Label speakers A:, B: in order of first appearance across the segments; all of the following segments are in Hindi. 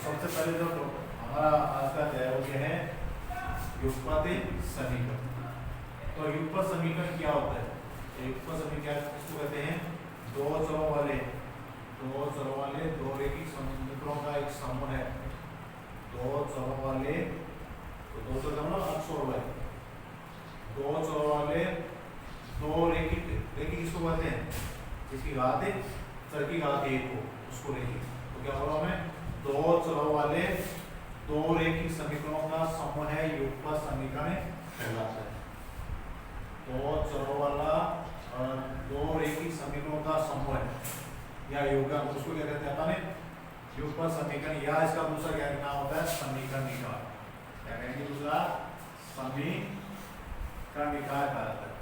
A: सबसे पहले जो हमारा आज का अध्याय हो गया है युगपत समीकरण। तो युगपत समीकरण क्या होता है? युगपत समीकरण किसको कहते हैं? दो चरों वाले दो रैखिक समीकरणों का एक समूह है। दो चरों वाले दो चर मतलब अक्षर वाले दो चरों वाले दो रैखिक किसको कहते हैं? जिसकी घात चर की घात 1 हो उसको रैखिक। तो क्या बोला हमें? दो चरों वाले दो रैखिक समीकरणों का समूह है युगपत समीकरण कहलाता है। दो चरों वाला और दो रैखिक समीकरणों का समूह है या युग्म, उसको क्या कहते हैं अपने? युगपत समीकरण, या इसका दूसरा क्या नाम होता है? समीकरण निकाय। क्या कहेंगे दूसरा? समीकरण निकाय कहलाता है।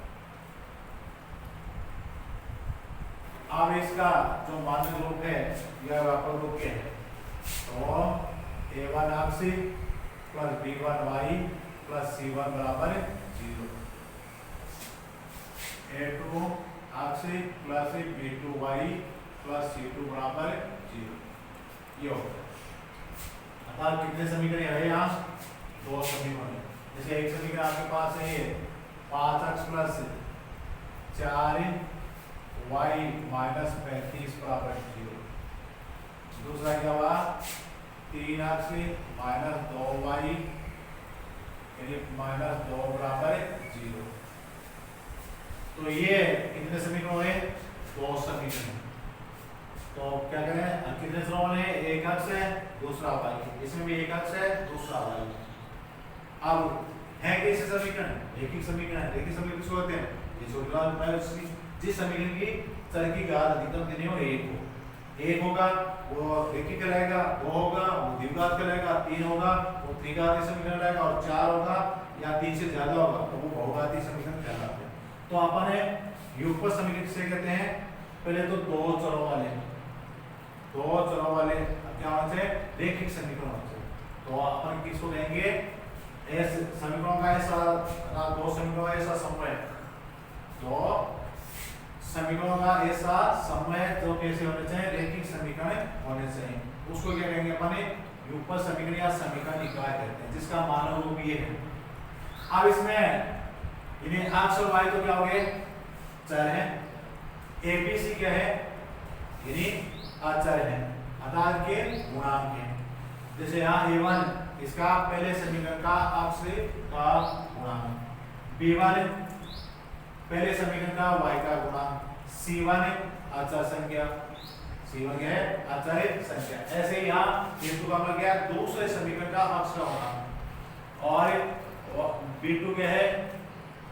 A: अब इसका जो मान्य रूप है यह व्यापक रूप क्या है? तो a1x plus b1y plus c1 बराबर 0, a2x plus b2y plus c2 बराबर 0। ये होता है। अर्थात कितने समीकरण है यहाँ? दो समीकरण। जैसे एक समीकरण आपके पास है ये 5x प्लस 4y माइनस 35 बराबर 0। दूसरा क्या हुआ? 3x माइनस 2y यानी माइनस 2 बराबर 0। तो ये कितने समीकरण हुए? दो समीकरण। तो क्या करें? कितने समीकरण है? एक अक्ष है दूसरा y, इसमें भी एक अक्ष है दूसरा y। अब है कैसे समीकरण? रैखिक समीकरण। रैखिक समीकरण किसको कहते हैं? ये जिस समीकरण की चर की घात अधिकतम कितनी हो? 1 हो। 1 होगा वो रैखिक कहलाएगा, 2 होगा वो द्विघात कहलाएगा, 3 होगा वो त्रिघातीय समीकरण कहलाएगा और 4 होगा या 3 से ज्यादा होगा तो वो बहुघातीय समीकरण कहलाता है। तो अपन है युगपत समीकरण किसे कहते हैं? पहले तो दो चरों वाले क्या होना चाहिए? रैखिक समीकरण होना चाहिए। तो अपन किसको कहेंगे? ऐसे समीकरणों का ऐसा दो समीकरणों का ऐसा समूह है, दो समीकरणों का ऐसा समूह है जो कैसे होने चाहिए? रैखिक समीकरण होने चाहिए। उसको क्या कहेंगे अपन? युगपत समीकरण या समीकरण निकाय कहते हैं, जिसका मानक रूप ये है। अब इसमें इन्हें x और y तो क्या हो गए? चर है। abc क्या है? यानी अचर है, अर्थात के गुणांक है। जैसे यहाँ a1 इसका पहले समीकरण का अक्ष का गुणांक, b1 पहले समीकरण का y का गुणांक, c1 अचर संख्या, c1 क्या है? अचर संख्या। ऐसे ही यहाँ a2 का मतलब क्या है? दूसरे समीकरण का अक्ष का गुणांक और b2 क्या है?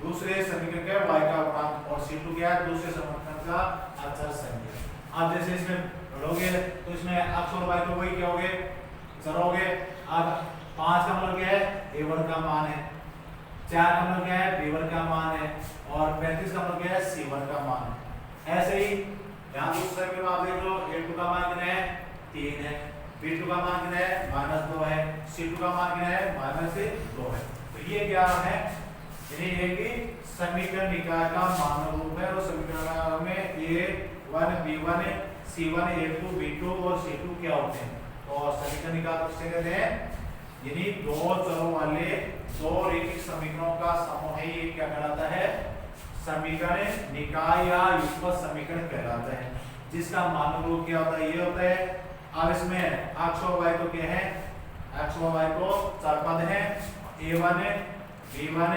A: दूसरे समीकरण का y का गुणांक और c2 क्या है? दूसरे समीकरण का अचर संख्या। अब जैसे इसमें बढ़ोगे तो इसमें x और y तो वही क्या हो गए? चर हो गए। अब 5 का मतलब क्या है? a1 का मान है, 4 का मतलब क्या है? b1 का मान है और 35 का मतलब क्या है? c1 का मान है। ऐसे ही यहाँ दूसरे में आप देख लो, a2 का मान कितना है? 3 है, b2 का मान कितना है? -2 है, c2 का मान कितना है? -2 है। तो ये क्या है? यानी एक समीकरण निकाय का मानक रूप है और समीकरण में a1 b1 c1 a2 b2 और c2 क्या होते हैं? तो समीकरण निकाय किसे कहते हैं? यानी दो चरों वाले दो रैखिक समीकरणों का समूह है, ये क्या कहलाता है? समीकरण निकाय या युगपत समीकरण कहलाता है, जिसका मानक रूप क्या होता है? ये होता है। अब इसमें x और y तो क्या है? x और y तो चार पद हैं, a1 b1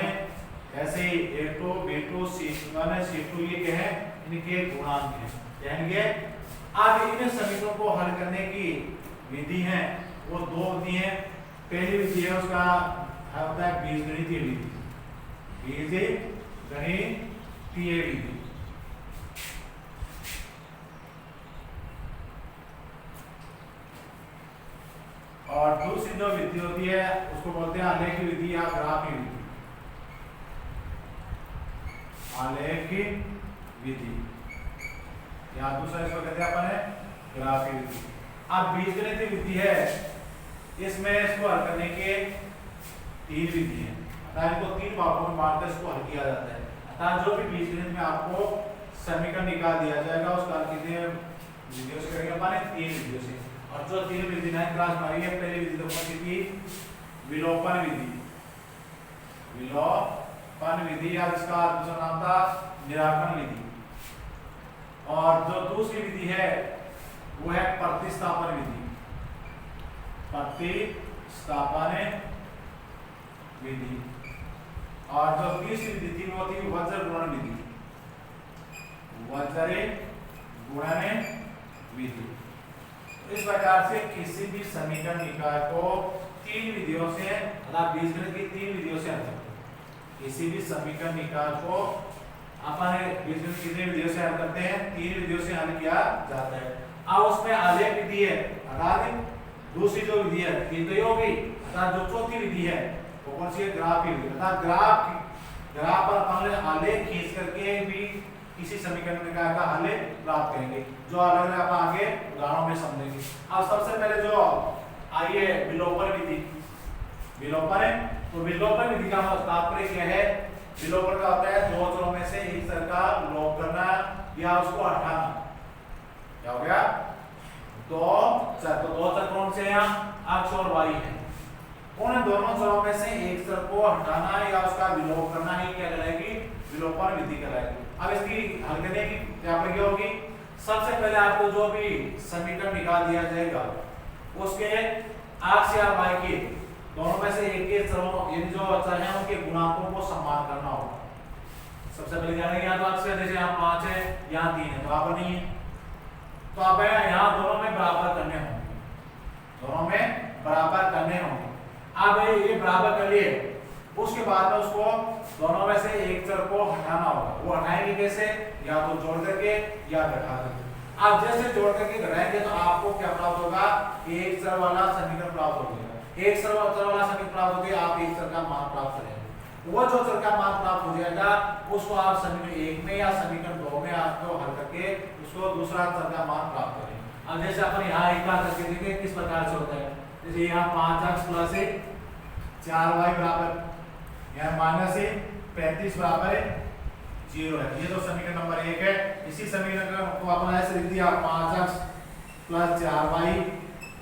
A: ऐसे ही a2 b2 c1 c2 ये क्या है? इनके गुणांक हैं। यानी कि अब इन समीकरणों को हल करने की विधि है वो दो विधि हैं। पहली विधि है उसका होता है बीजगणितीय विधि, बीजगणितीय विधि। और दूसरी जो विधि होती है उसको बोलते हैं आलेखी विधि या ग्राफीय विधि। आलेखी विधि या दूसरा इसको कहते हैं अपन ग्राफीय विधि। अब बीजगणितीय विधि है, इसमें इसको हल करने के 3 विधि हैं, अर्थात इनको 3 भागों में बांटकर इसको हल किया जाता है। अर्थात जो भी बीजगणित में आपको समीकरण निकाल दिया जाएगा उसका हल कितने विधियों से करेंगे? 3 विधियों से। और जो तीन विधि 9th क्लास में आई है, पहली विधि तो कौन सी थी? विलोपन विधि। विलोपन विधि या इसका दूसरा नाम था निराकरण विधि। और जो दूसरी विधि है वो है प्रतिस्थापन विधि। प्रतिस्थापन विधि। और जो तीसरी विधि थी वो थी वज्र गुणन विधि। वज्र गुणन विधि। इस प्रकार से किसी भी समीकरण निकाय को तीन विधियों से अर्थात बीजगणित की तीन विधियों से हल करते हैं। किसी भी समीकरण निकाय को अपन बीजगणित की कितनी विधियों से हल करते हैं? तीन विधियों से हल किया जाता है। अब उसमें आलेख विधि है, अर्थात दूसरी जो विधि है तीन तो ये हो गई, अर्थात जो चौथी विधि है वो कौन सी है? ग्राफ की विधि। अर्थात ग्राफ पर अपन आलेख खींच करके भी किसी समीकरण निकाय का हल प्राप्त करेंगे, जो अलग अलग अपन आगे उदाहरणों में समझेंगे। अब सबसे पहले जो आई है विलोपन विधि। विलोपन है तो विलोपन विधि का तात्पर्य क्या है? विलोपन का होता है दो चरों में से एक चर का लोप करना या उसको हटाना। क्या हो गया? दो चर कौन से हैं यहाँ? x और y है। उन दोनों चरों में से एक चर को हटाना या उसका विलोप करना ही क्या कहलाएगी? विलोपन विधि कहलाएगी। अब इसकी हल करने की क्या प्रक्रिया होगी? सबसे पहले आपको जो भी समीकरण निकाल दिया जाएगा उसके x या y के दोनों में से एक के चरों यानी जो चर हैं उनके गुणांकों को समान करना होगा। सबसे पहले क्या करेंगे? यहाँ तो x है, जैसे यहाँ 5 है, यहाँ 3 है, बराबर नहीं है, तो आप यहाँ दोनों में बराबर करने होंगे। दोनों में बराबर करने होंगे। अब ये बराबर कर लिए, उसके बाद में उसको दोनों में से एक चर को हटाना होगा। वो हटाएंगे कैसे? या तो जोड़ करके या घटा करके। आप जैसे जोड़ करके घटाएंगे तो आपको क्या प्राप्त होगा? एक चर वाला समीकरण प्राप्त हो जाएगा। एक चर वाला समीकरण प्राप्त होकर आप एक चर का मान प्राप्त करेंगे। वो जो चर का मान प्राप्त हो जाएगा उसको आप समीकरण 1 में या समीकरण 2 में आपको हल करके उसको दूसरा चर का मान प्राप्त करेंगे। अब जैसे अपन यहाँ एक बार करके देखें किस प्रकार से होता है। जैसे यहाँ 5x प्लस 4y बराबर, यहाँ माइनस 35 बराबर 0 है। ये तो समीकरण नंबर 1 है। इसी समीकरण को अपन ऐसे लिख दिया 5x प्लस 4y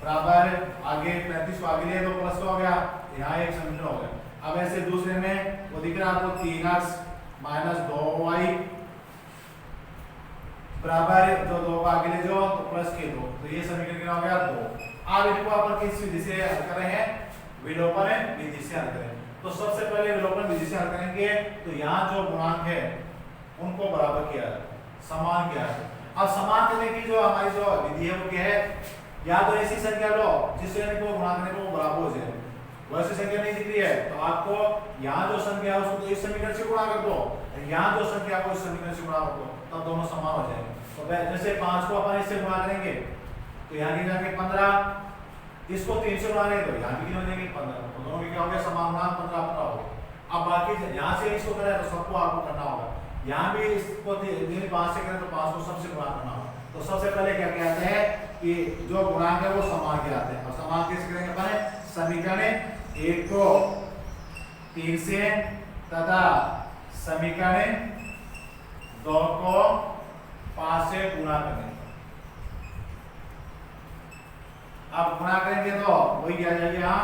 A: बराबर आगे 35 को आगे लिए तो प्लस हो गया, यहाँ एक समीकरण हो गया। अब ऐसे दूसरे में वो दिख रहा है आपको 3x माइनस 2y बराबर जो 2 को आगे ले जाओ तो प्लस के 2, तो ये समीकरण कितना हो गया? 2। अब इनको अपन किस विधि से हल कर रहे हैं? विलोपन विधि से हल करेंगे। तो सबसे पहले विलोपन विधि से हल करेंगे तो यहाँ जो गुणांक है उनको बराबर किया है, समान किया है। अब समान करने की जो हमारी जो विधि है वो क्या है? या तो ऐसी संख्या लो जिससे इनको गुणा करने को बराबर हो जाए। वैसी संख्या नहीं दिख रही है तो आपको यहाँ जो संख्या है उसको तो इस समीकरण से गुणा कर दो, यहाँ जो संख्या को इस समीकरण से गुणा कर दो, तब दोनों समान हो जाएंगे। तो जैसे 5 को अपन इससे गुणा करेंगे तो यहाँ की जाके 15, इसको 3 से गुणा करेंगे तो यहाँ भी कितने हो जाएंगे? 15। तो दोनों में क्या हो गया? समान गुणांक 15 हो गया। अब बाकी यहाँ से इसको करें तो सबको आपको करना होगा। यहाँ भी इसको 5 से करें तो 5 को सबसे गुणा करना होगा। तो सबसे पहले क्या कहते हैं कि जो गुणांक है वो समान कहलाते हैं। और समान कैसे करेंगे अपन? समीकरण 1 को 3 से तथा समीकरण 2 को 5 से गुणा करेंगे। अब गुणा करेंगे तो वही क्या जाएगा यहाँ,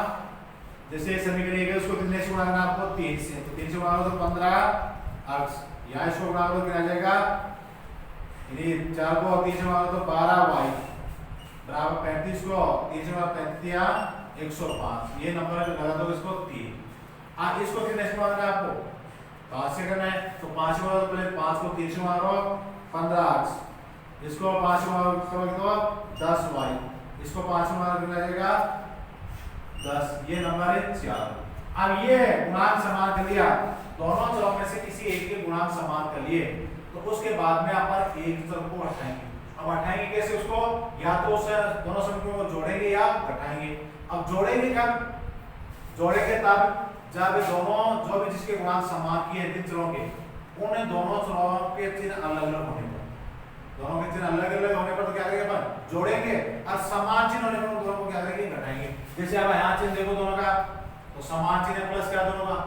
A: जैसे समीकरण 1 है उसको कितने से गुणा करना है आपको? 3 से, तो 3 से गुणा करो तो 15x, यहाँ इसको गुणा करो कितना जाएगा? 4 को 3 से गुणा करो तो 12y बराबर 35 को 3 से गुणा 35 105। ये नंबर लगा दो इसको 3। अब इसको कितने से गुणा करना है आपको? 5 से करना है, तो 5 से गुणा, पहले 5 को 3 से गुणा करो 15x, इसको 5 से गुणा करोगे तो 10y, इसको 5 से गुणा करना जाएगा 10। ये नंबर है 4। अब ये गुणांक समान कर लिया, दोनों चरों में से किसी एक के गुणांक समान कर लिए, तो उसके बाद में अपन एक चर को हटाएंगे। अब हटाएंगे कैसे उसको? या तो उस दोनों समीकरणों को जोड़ेंगे या घटाएंगे। अब जोड़ेंगे कब? जोड़ेंगे तब जब दोनों जो भी जिसके गुणांक समान किए तीन चरों के, उन दोनों चरों के चिन्ह अलग अलग होने पर, दोनों के चिन्ह अलग अलग होने पर तो क्या करेंगे अपन? जोड़ेंगे। और समान चिन्ह होने पर दोनों को क्या करेंगे? घटाएंगे। जैसे अब यहाँ चिन्ह देखो दोनों का, तो समान चिन्ह प्लस क्या दोनों का?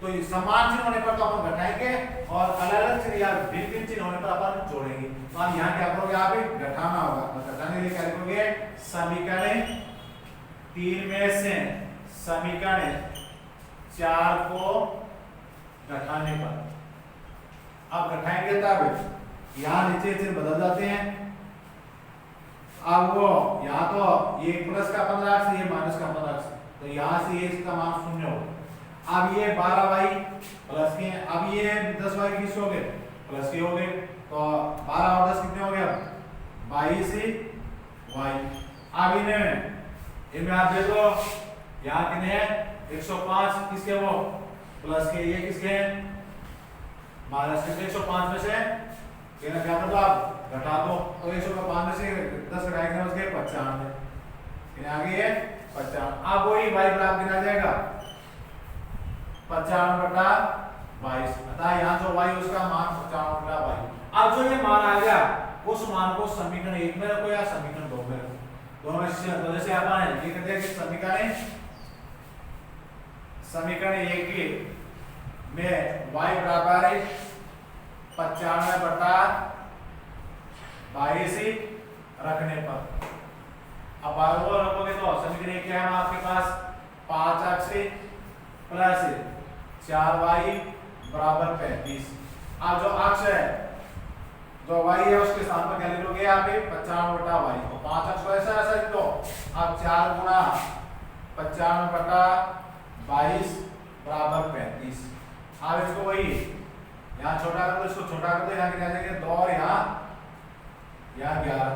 A: तो समान चिन्ह होने पर तो अपन घटाएंगे और अलग अलग चिन्ह या भिन्न भिन्न चिन्ह होने पर अपन जोड़ेंगे। तो आप यहाँ क्या करोगे, आप घटाना होगा, तो घटाने के लिए क्या लिखोगे, समीकरण 3 में से समीकरण 4 को घटाने पर, अब घटाएंगे तब यहाँ नीचे चिन्ह बदल जाते हैं। अब वो यहाँ तो ये प्लस का 15 से ये माइनस का 15 से, तो यहाँ से ये इसका मान 0 होगा। अब ये 12y प्लस के, अब ये 10y किसके हो गए, प्लस के हो गए, तो 12 और 10 कितने हो गए, 22y। अब इनमें आप देखो यहाँ कितने हैं, 105 किसके, वो प्लस के, ये किसके हैं, माइनस के। 105 में से क्या कर दो, आप घटा दो, तो 105 में से 10 घटाएंगे उसके 95, आगे ये 95। अब वही y बराबर कितना आ जाएगा, 55/22, अतः यहाँ जो y उसका मान 55/22। अब जो ये मान आ गया उस मान को समीकरण 1 में रखो या समीकरण 2 में रखो, दोनों में जैसे अपन ये कहते हैं कि समीकरण 1 में y बराबर है 95/22 रखने पर, अब बार रखोगे तो समीकरण 1 क्या है आपके पास, 5x प्लस 4y बराबर 35। अब जो अक्ष है, जो y है उसके स्थान पर क्या लिखोगे आप, 95/y, तो 5x को ऐसा ऐसा लिख दो। अब 4 गुणा 95/22 बराबर 35। अब इसको वही यहाँ छोटा कर दो, इसको छोटा कर दो, यहाँ क्या जाएगा 2 और यहाँ 11।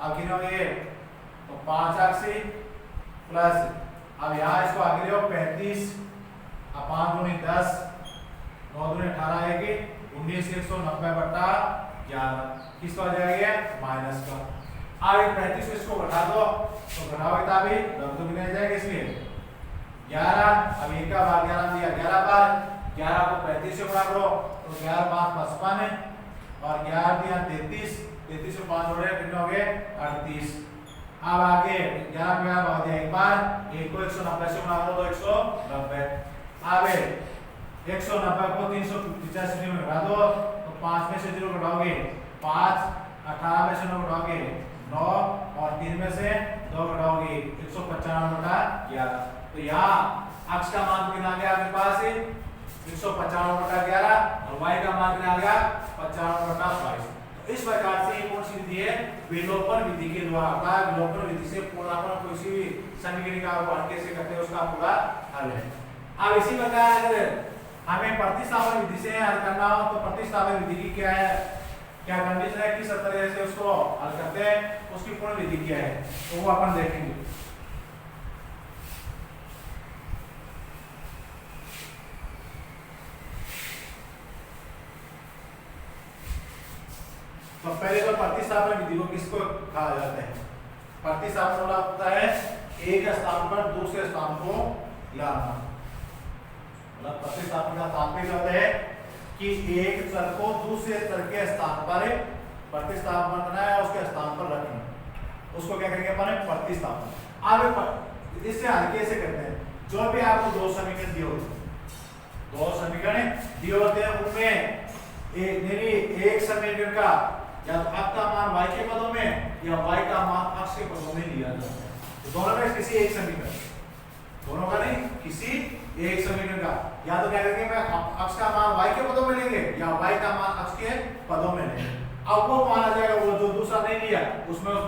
A: अब कितने हो गए, तो 5x प्लस, अब यहाँ इसको आगे ले 35, अब 5 दूनी 10, 9 दूनी 18 आएगी 19, 190/11 किसका हो जाएगा, माइनस का। अब 35 को इसको घटा दो, तो घटाओगे तब भी तो कितने आ जाएगा, इसलिए 11। अब 1 का भाग 11 दिया, 11 बार 11 को 35 से गुणा करो, तो 11 5 55 और 11 दिया 33, 33 से 5 जोड़े कितने हो गए, 38। अब आगे 11 में भाग दिया एक बार, 1 को 190 से गुणा करो तो 190। अब 190 को 385 में घटा दो, तो 5 में से 0 घटाओगे 5, 18 में से 9 घटाओगे 9 और 3 में से 2 घटाओगे 195/11। तो यहाँ x का मान कितना आ गया आपके पास 195/11 और y का मान कितना आ गया 95/22। तो इस प्रकार से ये कौन सी विधि है, विलोपन विधि के द्वारा, विलोपन विधि से पूर्णांक किसी भी समीकरण का हल कैसे करते हैं उसका पूरा हल है। अब इसी प्रकार अगर हमें प्रतिस्थापन विधि से हल करना हो तो प्रतिस्थापन विधि की क्या है, क्या कंडीशन है, किस तरह से उसको हल करते हैं, उसकी पूर्ण विधि क्या है, तो वो अपन देखेंगे। तो पहले तो प्रतिस्थापन विधि को किसको कहा जाता है, प्रतिस्थापन वाला होता है एक स्थान पर दूसरे स्थान को लाना। मतलब प्रतिस्थापन का तात्पर्य होता है कि एक चर को दूसरे चर के स्थान पर प्रतिस्थापन करना है, उसके स्थान पर रखना, उसको क्या करेंगे अपन, प्रतिस्थापन। अब इससे हल कैसे करते हैं, जो भी आपको दो समीकरण दिए होते हैं, दो समीकरण दिए होते हैं, उनमें एक समीकरण का या तो x का मान y के पदों में या y का मान x के पदों में लिया जाता है। तो दोनों में किसी एक समीकरण, दोनों का नहीं, किसी एक समीकरण का, या तो क्या करेंगे मैं x का मान y के पदों में लेंगे या y का मान x के पदों में लेंगे। अब वो मान आ जाएगा, वो जो दूसरा नहीं लिया उसमें उस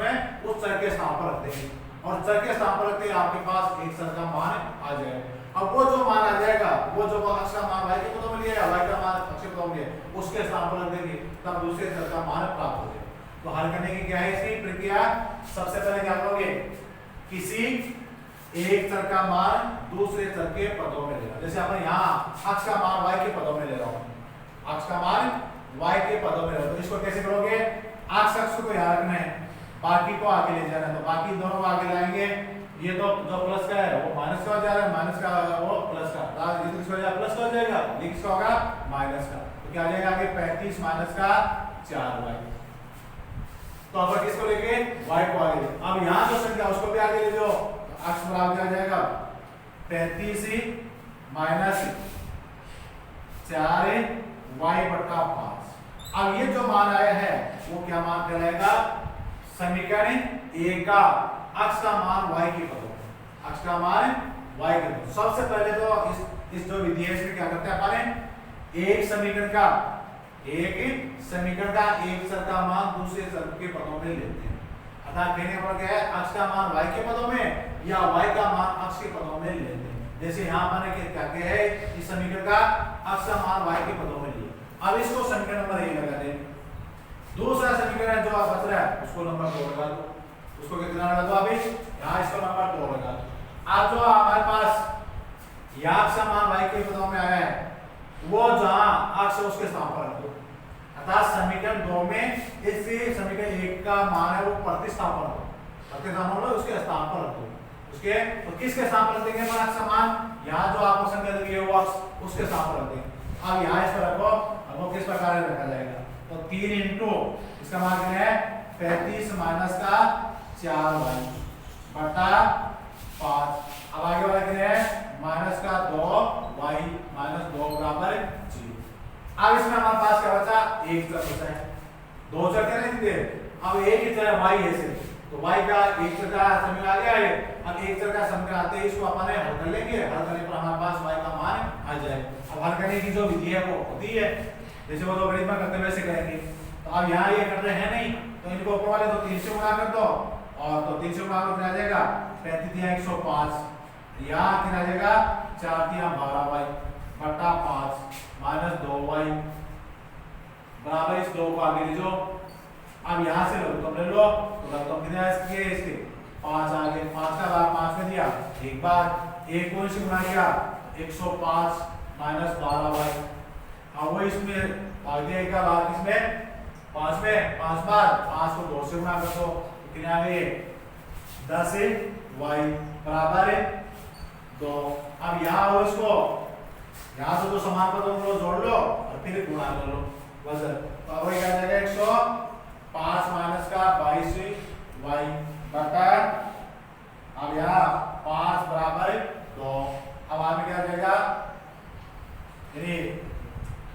A: चर के स्थान पर रख देंगे और चर के स्थान पर रखते ही आपके पास एक चर का मान आ जाएगा। अब वो जो मान आ जाएगा, वो जो x का मान y के पदों में लिया या y का मान x के पदों में लिया, उसके स्थान पर रख देंगे, तब दूसरे चर का मान प्राप्त हो जाएगा। तो हल करने की क्या है इसकी प्रक्रिया, सबसे पहले क्या करोगे, किसी एक चर का मान दूसरे चर के पदों में लेना। जैसे अपन यहाँ x का मान y के पदों में ले रहा हूँ, x का मान y के पदों में ले रहा हूँ, तो इसको कैसे करोगे, x को यहाँ रखना है, बाकी को आगे ले जाना है, तो बाकी दोनों को आगे लाएंगे। ये तो जो प्लस का है वो माइनस का हो जा रहा है, माइनस का वो प्लस का, ये तो किसका हो जाएगा, प्लस का हो जाएगा, ये किसका होगा, माइनस का। तो क्या आ जाएगा आगे 35 माइनस का 4y। तो अब किसको लेके, y को आगे ले, अब यहाँ जो संख्या उसको भी आगे ले जाओ, तो x बराबर क्या आ जाएगा 35 माइनस 4y/5। अब ये जो मान आया है वो क्या मान कहलाएगा? समीकरण ए का अक्ष का मान y के पदों में, अक्ष का मान y के पदों। सबसे पहले तो इस जो विधि है इसमें क्या करते हैं अपन? एक समीकरण का एक चर का मान दूसरे चर के पदों में लेते हैं। अर्थात कहने का क्या है, अक्ष का मान y के पदों में या y का मान अक्ष के पदों में लेते हैं। जैसे यहाँ मैंने क्या किया है, इस समीकरण का अक्ष का मान y के पदों में लिया। अब इसको समीकरण नंबर ए लगा दें। दूसरा समीकरण जो बच रहा है उसको नंबर 2 लगा दो। उसको कितना लगा दो? अभी यहाँ इसको नंबर 2 लगा दो। अब जो हमारे पास यह अक्ष का मान y के पदों में आया है वो जहां अक्ष है उसके स्थान पर रख दो। अर्थात समीकरण 2 में इस समीकरण 1 का मान है वो प्रतिस्थापन हो, उसके स्थान पर रख दो। उसके तो किसके स्थान पर रख देंगे? अक्ष का मान यहाँ जो आपको संख्या दी है वो अक्ष उसके स्थान पर रख देंगे। अब यहाँ इस पर रखो, अब वो किस प्रकार रखा जाएगा? तो 3 इंटू इसका मान क्या है? 35 माइनस का 4y बटा 5। अब आगे वाला क्या है? माइनस का 2y माइनस 2 बराबर 0। अब इसमें हमारे पास क्या बचा? एक चर बचा है। दो चर क्या नहीं थे, अब एक ही चर y है सिर्फ, तो y का एक चर का समीकरण आ गया है। अब एक चर का समीकरण आते ही इसको अपन हल कर लेंगे। हल करने पर हमारे पास y का मान आ जाए। अब हल करने की जो विधि है वो होती है जैसे वो लोगरिथम करते वैसे करेंगे। तो अब यहाँ ये कर रहे हैं नहीं, तो इनको ऊपर वाले तो 3 से गुणा कर दो, और तो 3 से गुणा कर आ जाएगा 35 105, यहाँ कितना आ जाएगा 4 12y बटा 5 माइनस 2y बराबर इस 2 को आगे ले जाओ। अब यहाँ से लघुत्तम ले लो, तो लघुत्तम कितने इसके 5 आ गए। 5 का भाग 5 में दिया, एक बार 1 को इससे गुणा किया 105 माइनस 12y। अब वो इसमें भाग दिया, एक का भाग इसमें 5 में 5 बार 5 को 2 से गुणा कर दो, कितने आ गए 10y बराबर 2। अब यहाँ हो इसको यहाँ से जो समान पदों को जोड़ लो और फिर गुणा कर लो वजन। तो अब क्या जाएगा 105 माइनस का 22y बटा, अब यहाँ 5 बराबर 2। अब आगे क्या जाएगा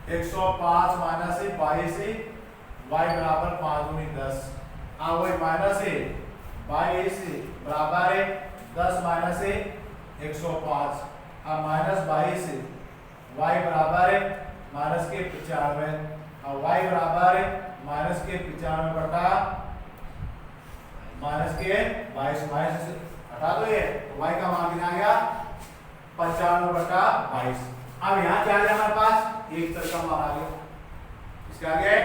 A: 105 माइनस 22y बराबर 5 गुनी 10। अब वही माइनस 22 बराबर 10 माइनस 105। अब माइनस 22 y बराबर माइनस के 95, और y बराबर माइनस के 95 बटा माइनस के 22 माइनस हटा दो ये, तो y का मान कितना आ गया 95 बटा 22। अब यहाँ क्या आ गया हमारे पास? एक चर का मान आ गया। इसके आगे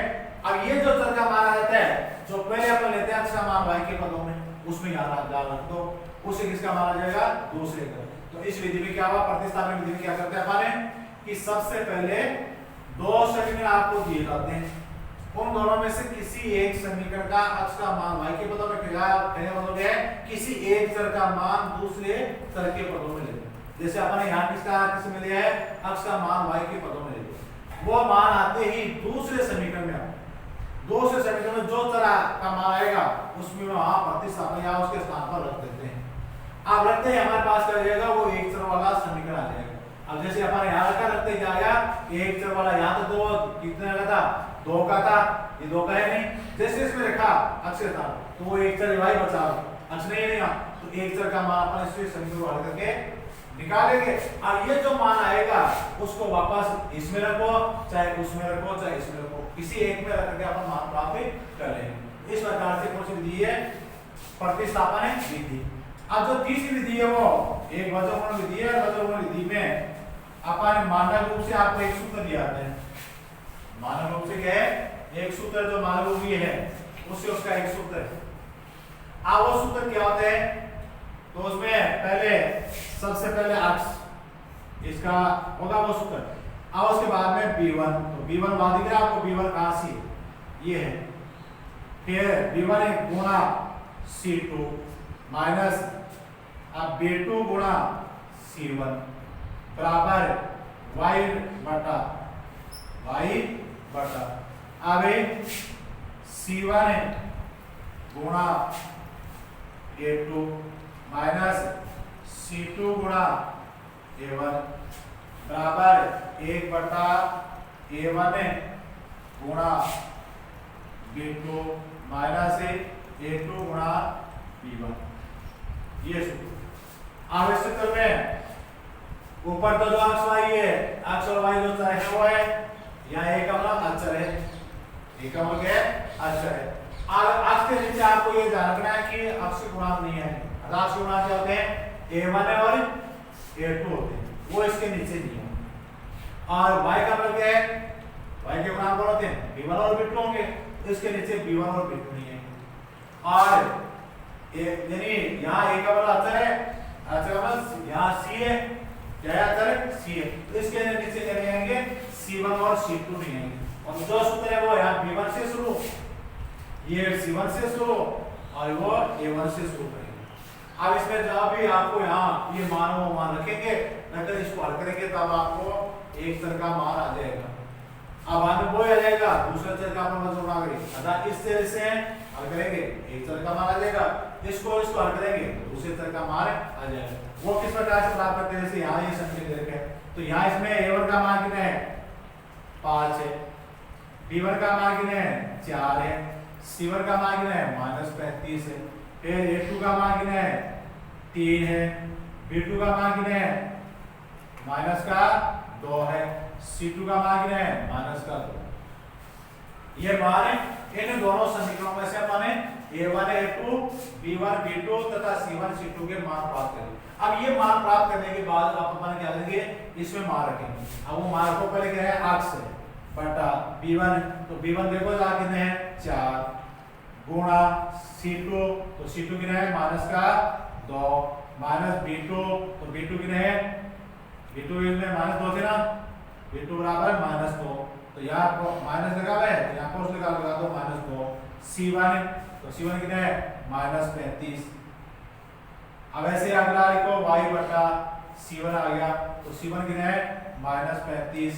A: अब ये जो चर का मान आ जाता है, जो पहले अपन लेते हैं अक्ष का मान y के पदों में, उसमें यहाँ रख दो, उससे किसका मान आ जाएगा? दूसरे का। तो इस विधि में क्या हुआ? प्रतिस्थापन विधि में क्या करते हैं अपन कि सबसे पहले दो समीकरण आपको दिए जाते हैं, उन दोनों में से किसी एक समीकरण का अक्ष का मान y के पदों में किसी एक चर का मान दूसरे चर के पदों में लेते हैं। जैसे अपन यहाँ किस में लिया है? अक्ष का मान y के पदों में लेते हैं। वो मान आते ही दूसरे समीकरण में दूसरे समीकरण में जो चर का मान आएगा उसमें वहां प्रतिस्थापन या उसके स्थान पर रख देते हैं। अब रखते ही हमारे पास क्या जाएगा? वो एक चर वाला समीकरण आ जाएगा। अब जैसे अपन यहाँ रखते जाएगा एक चर वाला, यहाँ तो 2 कितने का था? 2 का था, ये 2 का है नहीं। जैसे इसमें रखा अक्ष था तो वो एक चर y बचा, अक्ष नहीं है, तो एक चर का मान अपन इस समीकरण को हल करके निकालेंगे। अब ये जो मान आएगा उसको वापस इसमें रखो, चाहे उसमें रखो, चाहे इसमें रखो, किसी एक में रख के अपन मान प्राप्त करेंगे। इस प्रकार से कौन सी विधि है? प्रतिस्थापन विधि। अब जो तीसरी विधि है वो एक वज्रगुणन विधि है। वज्रगुणन विधि में अपन मानक रूप से आपको एक सूत्र दिया जाता है। मानक रूप से क्या है? एक सूत्र जो मानक रूप ये है उससे उसका एक सूत्र है। अब वो सूत्र क्या होता है? तो उसमें पहले सबसे पहले अक्ष इसका होगा वो सूत्र, अब उसके बाद में b1, तो b1 मान दीजिए आपको, b1 कहां से ये है, फिर b1 गुणा c2 माइनस अब b2 गुणा c1 बराबर y बटा अब c1 गुणा a2 माइनस c2 गुणा a1 बराबर 1/A1 गुणा B2 माइनस A2 गुणा B1। ये सूत्र। अब इस सूत्र में ऊपर तो जो अक्ष y है, अक्ष और y जो चर है वो है, यहाँ एक का मतलब अचर है, एक का मतलब क्या है, अचर है। अक्ष के नीचे आपको ये ध्यान रखना है कि अक्ष के गुणांक नहीं है। अक्ष के गुणांक क्या होते हैं, A1 और A2 होते हैं, वो इसके नीचे नहीं है। और y का मतलब क्या है, y के गुणांक कौन होते हैं, B1 और B2 होंगे, इसके नीचे B1 और B2 नहीं है। और यानी यहाँ एक का मतलब अचर है, अचर का मतलब यहाँ C है, क्या है अचर है, C है, तो इसके नीचे क्या रहेंगे, C1 और C2 नहीं आएंगे। और जो सूत्र है वो यहाँ B1 से शुरू, ये C1 से शुरू और वो A1 से शुरू करेंगे। अब इसमें जब भी आपको यहाँ ये मान वो मान रखेंगे, अगर इसको हल करेंगे तब आपको एक चर का मान आ जाएगा। अब हमें वो आ जाएगा, दूसरा चर का अपन जोड़ना करेंगे, अतः इस तरह से हल करेंगे एक चर का मान आ जाएगा, इसको हल करेंगे तो दूसरे चर का मान आ जाएगा। वो किस प्रकार से प्राप्त करते हैं, जैसे यहाँ ये संकेत दे रखे हैं, तो यहाँ इसमें A1 का मान कितना है, 5 है, B1 का मान कितना है, 4 है, C1 का मान कितना है, -35 है, फिर A2 का मान कितना है, 3 है, B2 का मान कितना है, -2 है, C2 का मान कितना है, -2। ये मान इन दोनों समीकरणों में से अपन A1 A2 B1 B2 तथा C1 C2 के मान प्राप्त करेंगे। अब ये मान प्राप्त करने के बाद अपन क्या करेंगे, इसमें मान रखेंगे। अब वो मान को पहले क्या है, अक्ष है बटा B1, तो B1 देखो कितने हैं, 4 गुणा C2, तो C2 कितना है, -2 माइनस B2, तो B2 कितना है, B2 में -2 थे ना, B2 बराबर -2, तो यहाँ माइनस लगा हुआ है, तो यहाँ कोस लगा दो -2। C1, तो C1 कितना है, -35। अब ऐसे अगला लिखो y बटा C1 आ गया, तो C1 कितना है, -35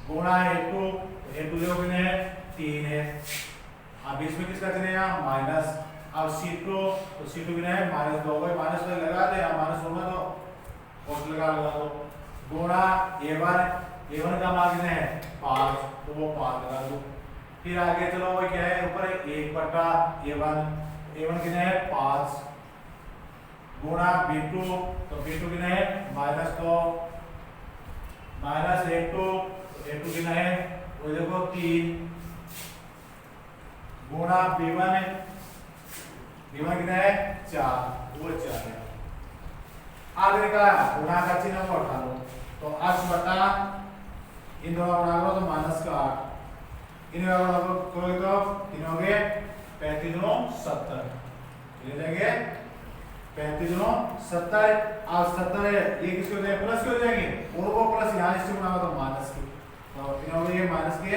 A: गुणा A2, तो A2 देखो कितना है, 3 है। अब इसमें किसका चिन्ह है, यहाँ माइनस। अब C2, तो C2 कितना है, -2 माइनस लगा दे, माइनस होगा तो कोस लगा दो गुणा A1 का मान कितना है, 5, तो वो 5 लगा दो। फिर आगे चलो वो क्या है, ऊपर 1/A1 कितना है, 5 गुणा B2, तो B2 कितना है, -2 माइनस A2, तो A2 कितना है, वो देखो 3 गुणा B1 कितना है, 4, वो 4 है। आगे का गुणा का चिन्ह को हटा लो, तो अक्ष बटा इन दोनों गुणा करो तो -8, इन गुणा करोगे तो 3 हो गए 35 गुणा 70, ये जाएंगे 35 गुणा 70। अब 70 है, ये किसके हो जाएंगे, प्लस के हो जाएंगे, और वो प्लस यहाँ इससे गुणा तो माइनस के, तो 3 हो गए माइनस के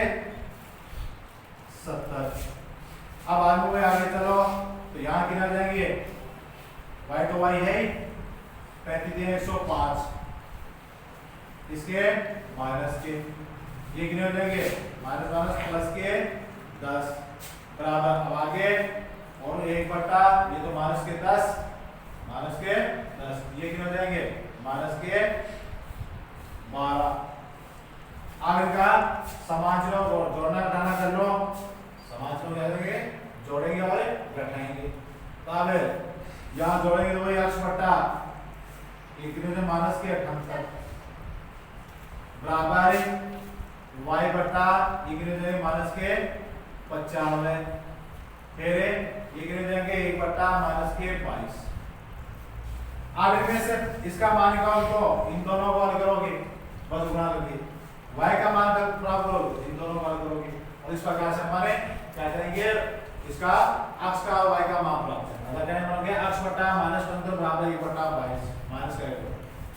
A: 70। अब आगे चलो, तो यहाँ कितना जाएंगे, y तो y है ही, 35 105, इसके माइनस के, ये कितने हो जाएंगे, माइनस प्लस के 10 बराबर। अब आगे और 1/, ये तो माइनस के 10, ये कितने हो जाएंगे, -12। आगे का समान चिन्ह जोड़ना घटाना कर लो, समान चिन्ह क्या करेंगे, जोड़ेंगे और घटाएंगे। तो अब यहाँ जोड़ेंगे तो वही अक्ष बटा कितने से -78 बराबर y बटा ये कितने जाएंगे, -95, फिर ये कितने जाएंगे, 1/-22। अब इनमें से इसका मान निकालो, तो इन दोनों को हल करोगे, बस गुणा करके y का मान प्राप्त करोगे, इन दोनों को हल करोगे, और इस प्रकार से हमारे क्या करेंगे, इसका अक्ष का और y का मान प्राप्त करना। मतलब क्या बन गया, अक्ष बटा -15 बराबर 1/22 माइनस करेंगे।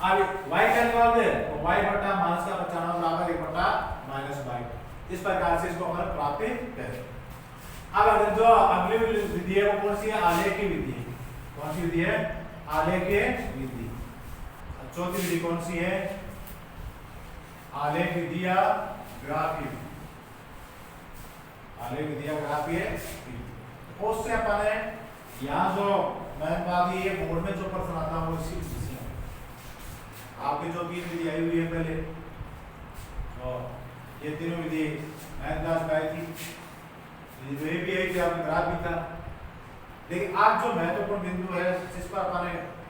A: अब y का निकालोगे तो y बटा -95 बराबर 1/-22। इस प्रकार से इसको हम प्राप्त करें। अब अगर जो अगली विधि है वो कौन सी है, आलेख की विधि है। कौन सी विधि है, आलेख की विधि। चौथी विधि कौन सी है, आलेख विधि या ग्राफी विधि। आलेख विधि या ग्राफी है, उससे अपन है यहाँ जो मैं बात ये बोर्ड में जो प्रश्न आता है वो इसी विधि से। आपकी जो तीन विधि आई हुई है पहले, और ये तीनों विधि मैथ क्लास में आई थी, ये भी आई थी, आपने ग्राफ भी था। लेकिन आज जो महत्वपूर्ण बिंदु है जिस पर अपन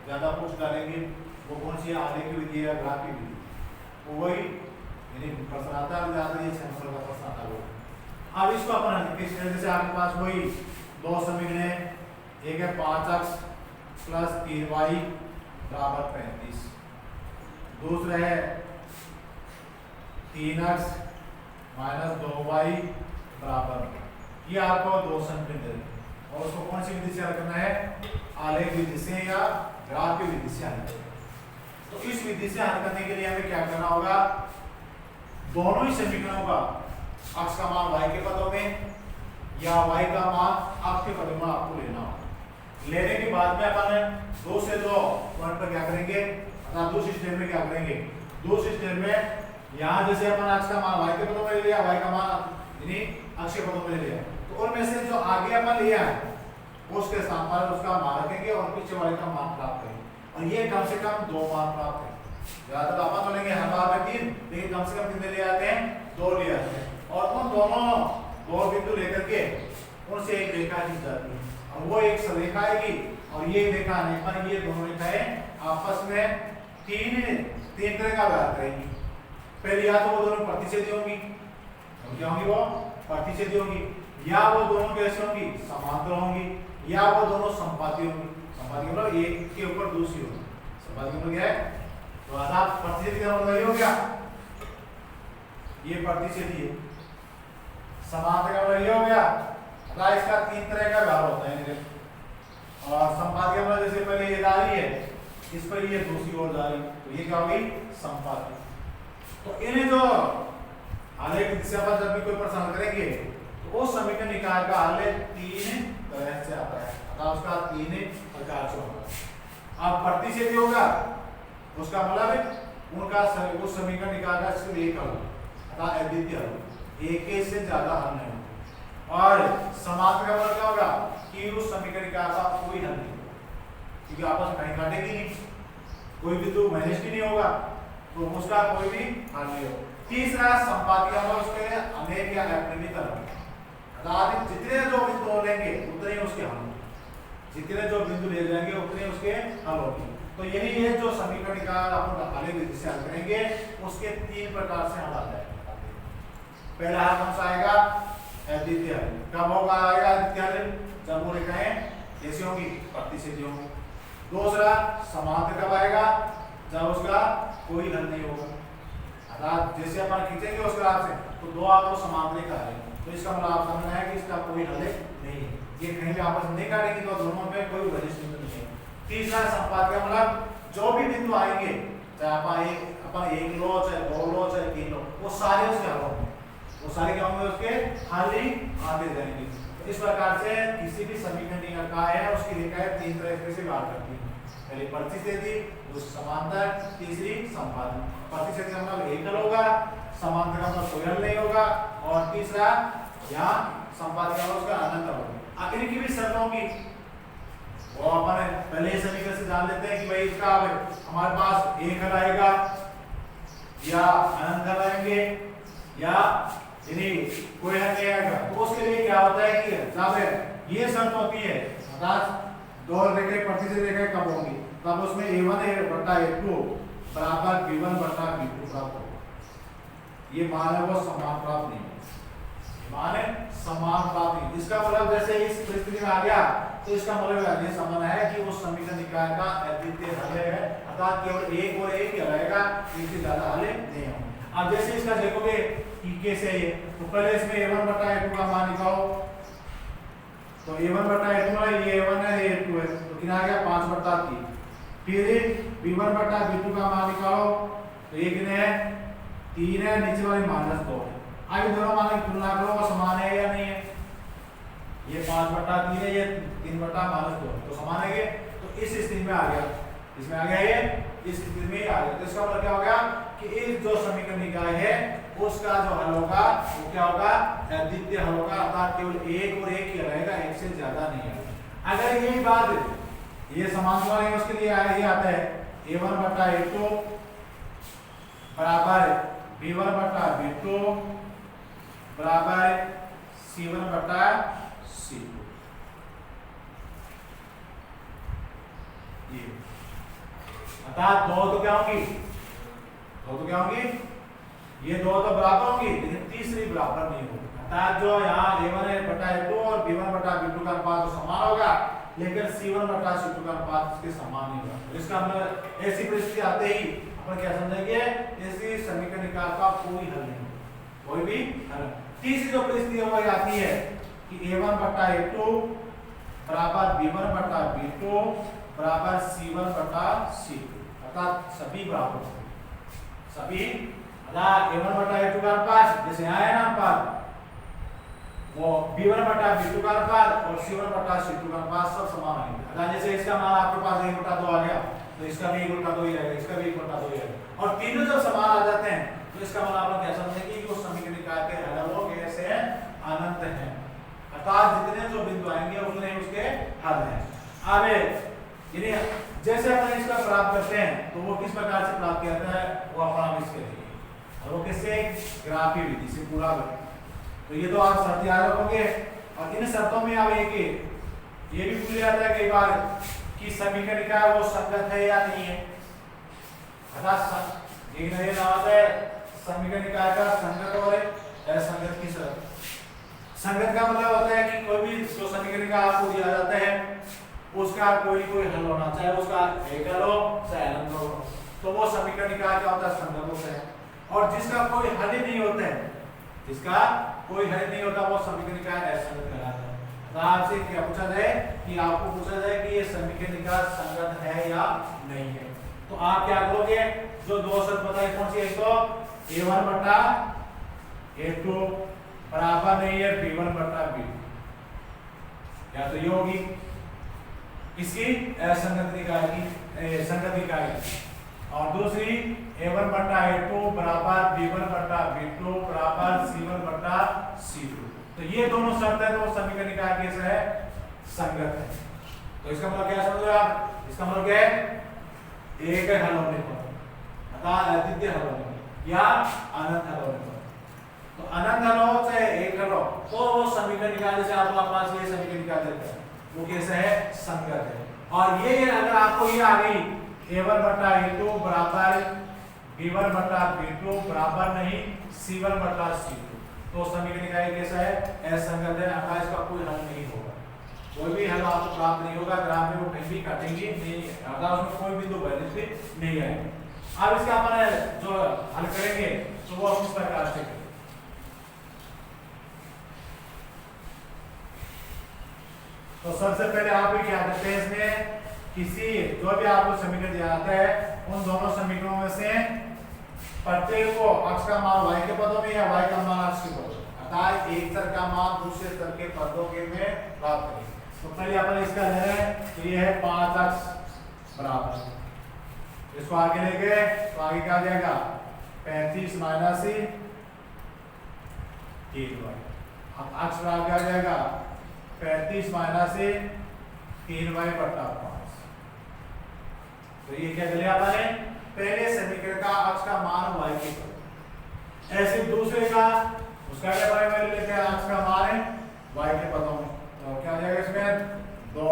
A: ज्यादा फोकस डालेंगे वो कौन सी है, आलेख की विधि है, ग्राफ की विधि, वो वही यानी प्रश्न आता है ज्यादा, ये 6 नंबर का प्रश्न आता है। अब इसको अपन किस तरह से, आपके पास वही दो समीकरण है, एक है 5x प्लस 3y बराबर 35, दूसरा है 3x माइनस 2y बराबर, ये आपको दो समीकरण दे, और उसको कौन सी विधि से हल करना है, आलेख विधि से या ग्राफ की विधि से हल करना है। तो इस विधि से हल करने के लिए हमें क्या करना होगा, दोनों ही समीकरणों का x का मान y के पदों में या y का मान x के पदों में आपको लेना होगा। लेने के बाद में अपन 2 से 2 पॉइंट पर क्या करेंगे, अर्थात दूसरी स्टेप में क्या करेंगे, दूसरी स्टेप में यहाँ जैसे अपन x का मान y के पदों में ले लिया, y का मान यानी x के पदों में ले लिया, तो उनमें से जो आगे अपन लिया है उसके साथ उसका मान रखेंगे और पीछे वाले का मान प्राप्त करेंगे, और ये कम से कम 2 मान प्राप्त करेंगे। ज्यादातर अपन तो लेंगे हर बार में 3, लेकिन कम से कम कितने ले आते हैं, 2 ले आते हैं, और उन दोनों दो बिंदु लेकर के उनसे एक रेखा खींच जाती है, और वो एक रेखा आएगी, और ये रेखा आने पर ये दोनों रेखाएं आपस में तीन तरह का व्यवहार करेंगी। पहले या तो वो दोनों प्रतिच्छेदी होंगी, क्या होंगी, वो प्रतिच्छेदी होंगी, या वो दोनों कैसे होंगी, समांतर होंगी, या वो दोनों संपाती होंगी। संपाती मतलब एक के ऊपर दूसरी होगी, संपाती मतलब क्या है, तो आधा प्रतिच्छेदी का मतलब ये हो गया, ये प्रतिच्छेदी है, समांतर का मतलब ये हो गया, अतः इसका 3 तरह का व्यवहार होता है। और संपाती का मतलब जैसे पहले ये दारी है, इस पर ये दूसरी ओर दारी, तो ये क्या होगी, संपाती। तो इन्हें जो आलेख की दिशा पर जब भी कोई प्रश्न हल करेंगे तो वो समीकरण निकाय का आलेख 3 तरह से आता है, अतः उसका 3 प्रकार से होगा। अब प्रतिच्छेदी होगा, उसका मतलब उनका उस समीकरण निकाय का सिर्फ एक हल, अतः अद्वितीय हल, एक से ज्यादा हल नहीं होगा। और समांतर का मतलब क्या होगा कि उस समीकरण का कोई हल नहीं होगा, क्योंकि आपस में कहीं काटेगी नहीं, कोई बिंदु मैनेज भी नहीं होगा, तो उसका कोई भी हल नहीं होगा। तीसरा संपाती का मतलब उसके अनेक या अपरिमित हल, अर्थात जितने जो बिंदु लेंगे उतने उसके हल होंगे, जितने जो बिंदु ले जाएंगे उतने उसके हल होंगे। तो यही ये जो समीकरण का अपन आलेख विधि से हल करेंगे उसके 3 प्रकार से हल आता है। पहला हल कौन सा आएगा, अद्वितीय हल। कब होगा आएगा अद्वितीय हल, जब वो रेखाएं कैसी होंगी, प्रतिच्छेदी होंगी। दूसरा समांतर कब आएगा, जब उसका कोई हल नहीं होगा, अर्थात जैसे अपन खींचेंगे उस ग्राफ से तो 2 आपको समांतर का हल, तो इसका मतलब आप समझना है कि इसका कोई हल नहीं है, ये कहीं भी आपस में नहीं काटेंगे, तो दोनों में कोई वैल्यू नहीं है। तीसरा संपात का मतलब जो भी बिंदु आएंगे, चाहे अपन एक लो, चाहे 2 लो, चाहे 3 लो, वो सारे उसके हल होंगे, वो सारे क्या होंगे, उसके हल ही आते जाएंगे। तो इस प्रकार से किसी भी समीकरण का है उसकी रेखाएं 3 तरह से व्यवहार करती है, पहले प्रतिच्छेदी, दूसरी समांतर, तीसरी संपाती। प्रतिच्छेदी का मतलब एक हल होगा, समांतर का मतलब कोई हल नहीं होगा, और तीसरा यहाँ संपाती का मतलब उसका अनंत हल होगा। अब इनकी भी शर्त होगी, वो अपन पहले समीकरण से जान लेते हैं कि भाई इसका हमारे पास एक हल आएगा या अनंत हल आएंगे या यदि कोई हल नहीं आएगा, तो उसके लिए क्या होता है कि जब ये शर्त होती है, अर्थात 2 रेखाएं प्रतिच्छेदी रेखाएं कब होंगी, तब उसमें a1 बटा a2 बराबर b1 बटा b2 प्राप्त होगा। ये मान है वो समान प्राप्त नहीं है, मान है समान प्राप्त नहीं। इसका मतलब जैसे इस परिस्थिति में आ गया तो इसका मतलब ये समझना है कि उस समीकरण निकाय का अद्वितीय हल है, अर्थात केवल एक और एक ही रहेगा, इससे ज्यादा हल नहीं होंगे। अब जैसे इसका देखोगे कि कैसे है, तो पहले इसमें a1 बटा a2 का मान निकालो, तो a1 बटा a2 है, ये a1 है, ये a2 है, तो कितना आ गया 5 बटा 3। फिर b1 बटा b2 का मान निकालो, तो ये कितने है 3 है, नीचे वाले -2 है। अब दोनों मान की तुलना करो, वो समान है या नहीं है, ये 5 बटा 3 है, ये 3 बटा -2 है, तो समान है। तो इस स्थिति में आ गया, इसमें आ गया ये, इस स्थिति में आ गया, तो इसका मतलब क्या हो गया कि इस जो समीकरण निकाय है उसका जो हल होगा वो क्या होगा, अद्वितीय हल होगा, अर्थात केवल एक और एक ही रहेगा, एक से ज्यादा नहीं है। अगर यही बात ये समांतर वाले उसके लिए ये आता है a1 बटा a2 बराबर b1 बटा b2 बराबर c1 बटा c2। ये अर्थात दो तो क्या होंगी, ये दो तो बराबर होंगी लेकिन तीसरी बराबर नहीं होगी। अर्थात जो यहाँ a1 बटा a2 और b1 बटा b2 का अनुपात तो समान होगा लेकिन c1 बटा c2 का अनुपात इसके समान नहीं होगा। तो इसका मतलब ऐसी परिस्थिति आते ही अपन क्या समझेंगे, ऐसी समीकरण निकाल का कोई हल नहीं, कोई भी हल। तीसरी जो परिस्थिति हमारी आती है कि a1 बटा a2 बराबर b1 बटा b2 बराबर c1 बटा c2, अर्थात सभी बराबर होंगे, सभी अर्थात a1 बटा a2 का अनुपात जैसे यहाँ है ना अनुपात, वो b1 बटा b2 का अनुपात और c1 बटा c2 का अनुपात सब समान आएंगे। अर्थात जैसे इसका मान आपके पास 1 बटा 2 आ गया तो इसका भी 1 बटा 2 ही रहेगा, इसका भी 1 बटा 2 ही रहेगा, और तीनों जब समान आ जाते हैं तो इसका मतलब आप लोग क्या समझेंगे कि उस समीकरण निकाल के हल वो कैसे हैं, अनंत हैं। अर्थात जितने जो बिंदु आएंगे उतने उसके हल हैं। आगे यानी जैसे अपन इसका प्राप्त करते हैं तो वो किस प्रकार से प्राप्त किया है वो अपन इसके लिए, और वो किससे, ग्राफी विधि से पूरा करें। तो ये तो आप शर्त याद रखोगे, और इन शर्तों में आप ये भी पूछ जाता है कई बार कि समीकरण निकाय वो संगत है या नहीं है। अर्थात एक नए नाम है समीकरण निकाय का संगत और असंगत की शर्त। संगत का मतलब होता है कि कोई भी जो समीकरण निकाय आपको दिया जाता है उसका कोई हल होना, चाहे उसका एक हल हो चाहे अनंत हो, तो वो समीकरण निकाय क्या होता है, संगत होता है। और जिसका कोई हल ही नहीं होता है, जिसका कोई हल नहीं होता वो समीकरण निकाय असंगत कहलाता है। तो आपसे क्या पूछा जाए कि आपको पूछा जाए कि ये समीकरण निकाय संगत है या नहीं है, तो आप क्या करोगे, जो दो शर्त बताई कौन सी, एक तो a1 बटा a2 बराबर नहीं है b1 बटा b2, या तो ये होगी इसकी असंगत निकाय की, संगत निकाय की, और दूसरी a1 बटा a2 बराबर b1 बटा b2 बराबर c1 बटा c2। तो ये दोनों शर्त है तो समीकरण निकाय कैसे है, संगत है। तो इसका मतलब क्या समझ रहे आप, इसका मतलब क्या है, एक हल होने पर अर्थात अद्वितीय हल होने पर या अनंत हल होने पर, तो अनंत हल हो चाहे एक हल हो तो वो समीकरण निकाय से आपको पास ये समीकरण निकाल देता है वो कैसे है, संगत है। और ये अगर आपको ये आ गई a1 बटा a2 बराबर b1 बटा b2 बराबर नहीं c1 बटा c2, तो समीकरण निकाय कैसा है, असंगत है, अर्थात इसका कोई हल नहीं होगा, कोई भी हल आपको प्राप्त नहीं होगा, ग्राफ में वो कहीं भी काटेंगे नहीं, अर्थात उसमें कोई बिंदु वैलिड भी नहीं आएंगे। अब इसका अपन जो हल करेंगे तो वो इस प्रकार से करेंगे। तो सबसे पहले आप क्या करते हैं, इसमें किसी जो भी आपको समीकरण दिया जाता है उन दोनों समीकरणों में से प्रत्येक को अक्ष का मान y के पदों में या y का मान अक्ष के पदों में, अर्थात एक चर का मान दूसरे चर के पदों के में प्राप्त करेंगे। तो पहले अपन इसका ले रहे हैं, तो ये है 5 अक्ष बराबर, इसको आगे लेके तो आगे क्या आ जाएगा 35 माइनस 3y, अब अक्ष आगे आ जाएगा 35 माइनस 3y बटा 5। तो ये क्या चलिए आपने पहले समीकरण का अक्ष का मान y के पदों, ऐसे दूसरे का उसका क्या वैल्यू लेते हैं, अक्ष का मान है y के पदों में, तो क्या हो जाएगा इसमें 2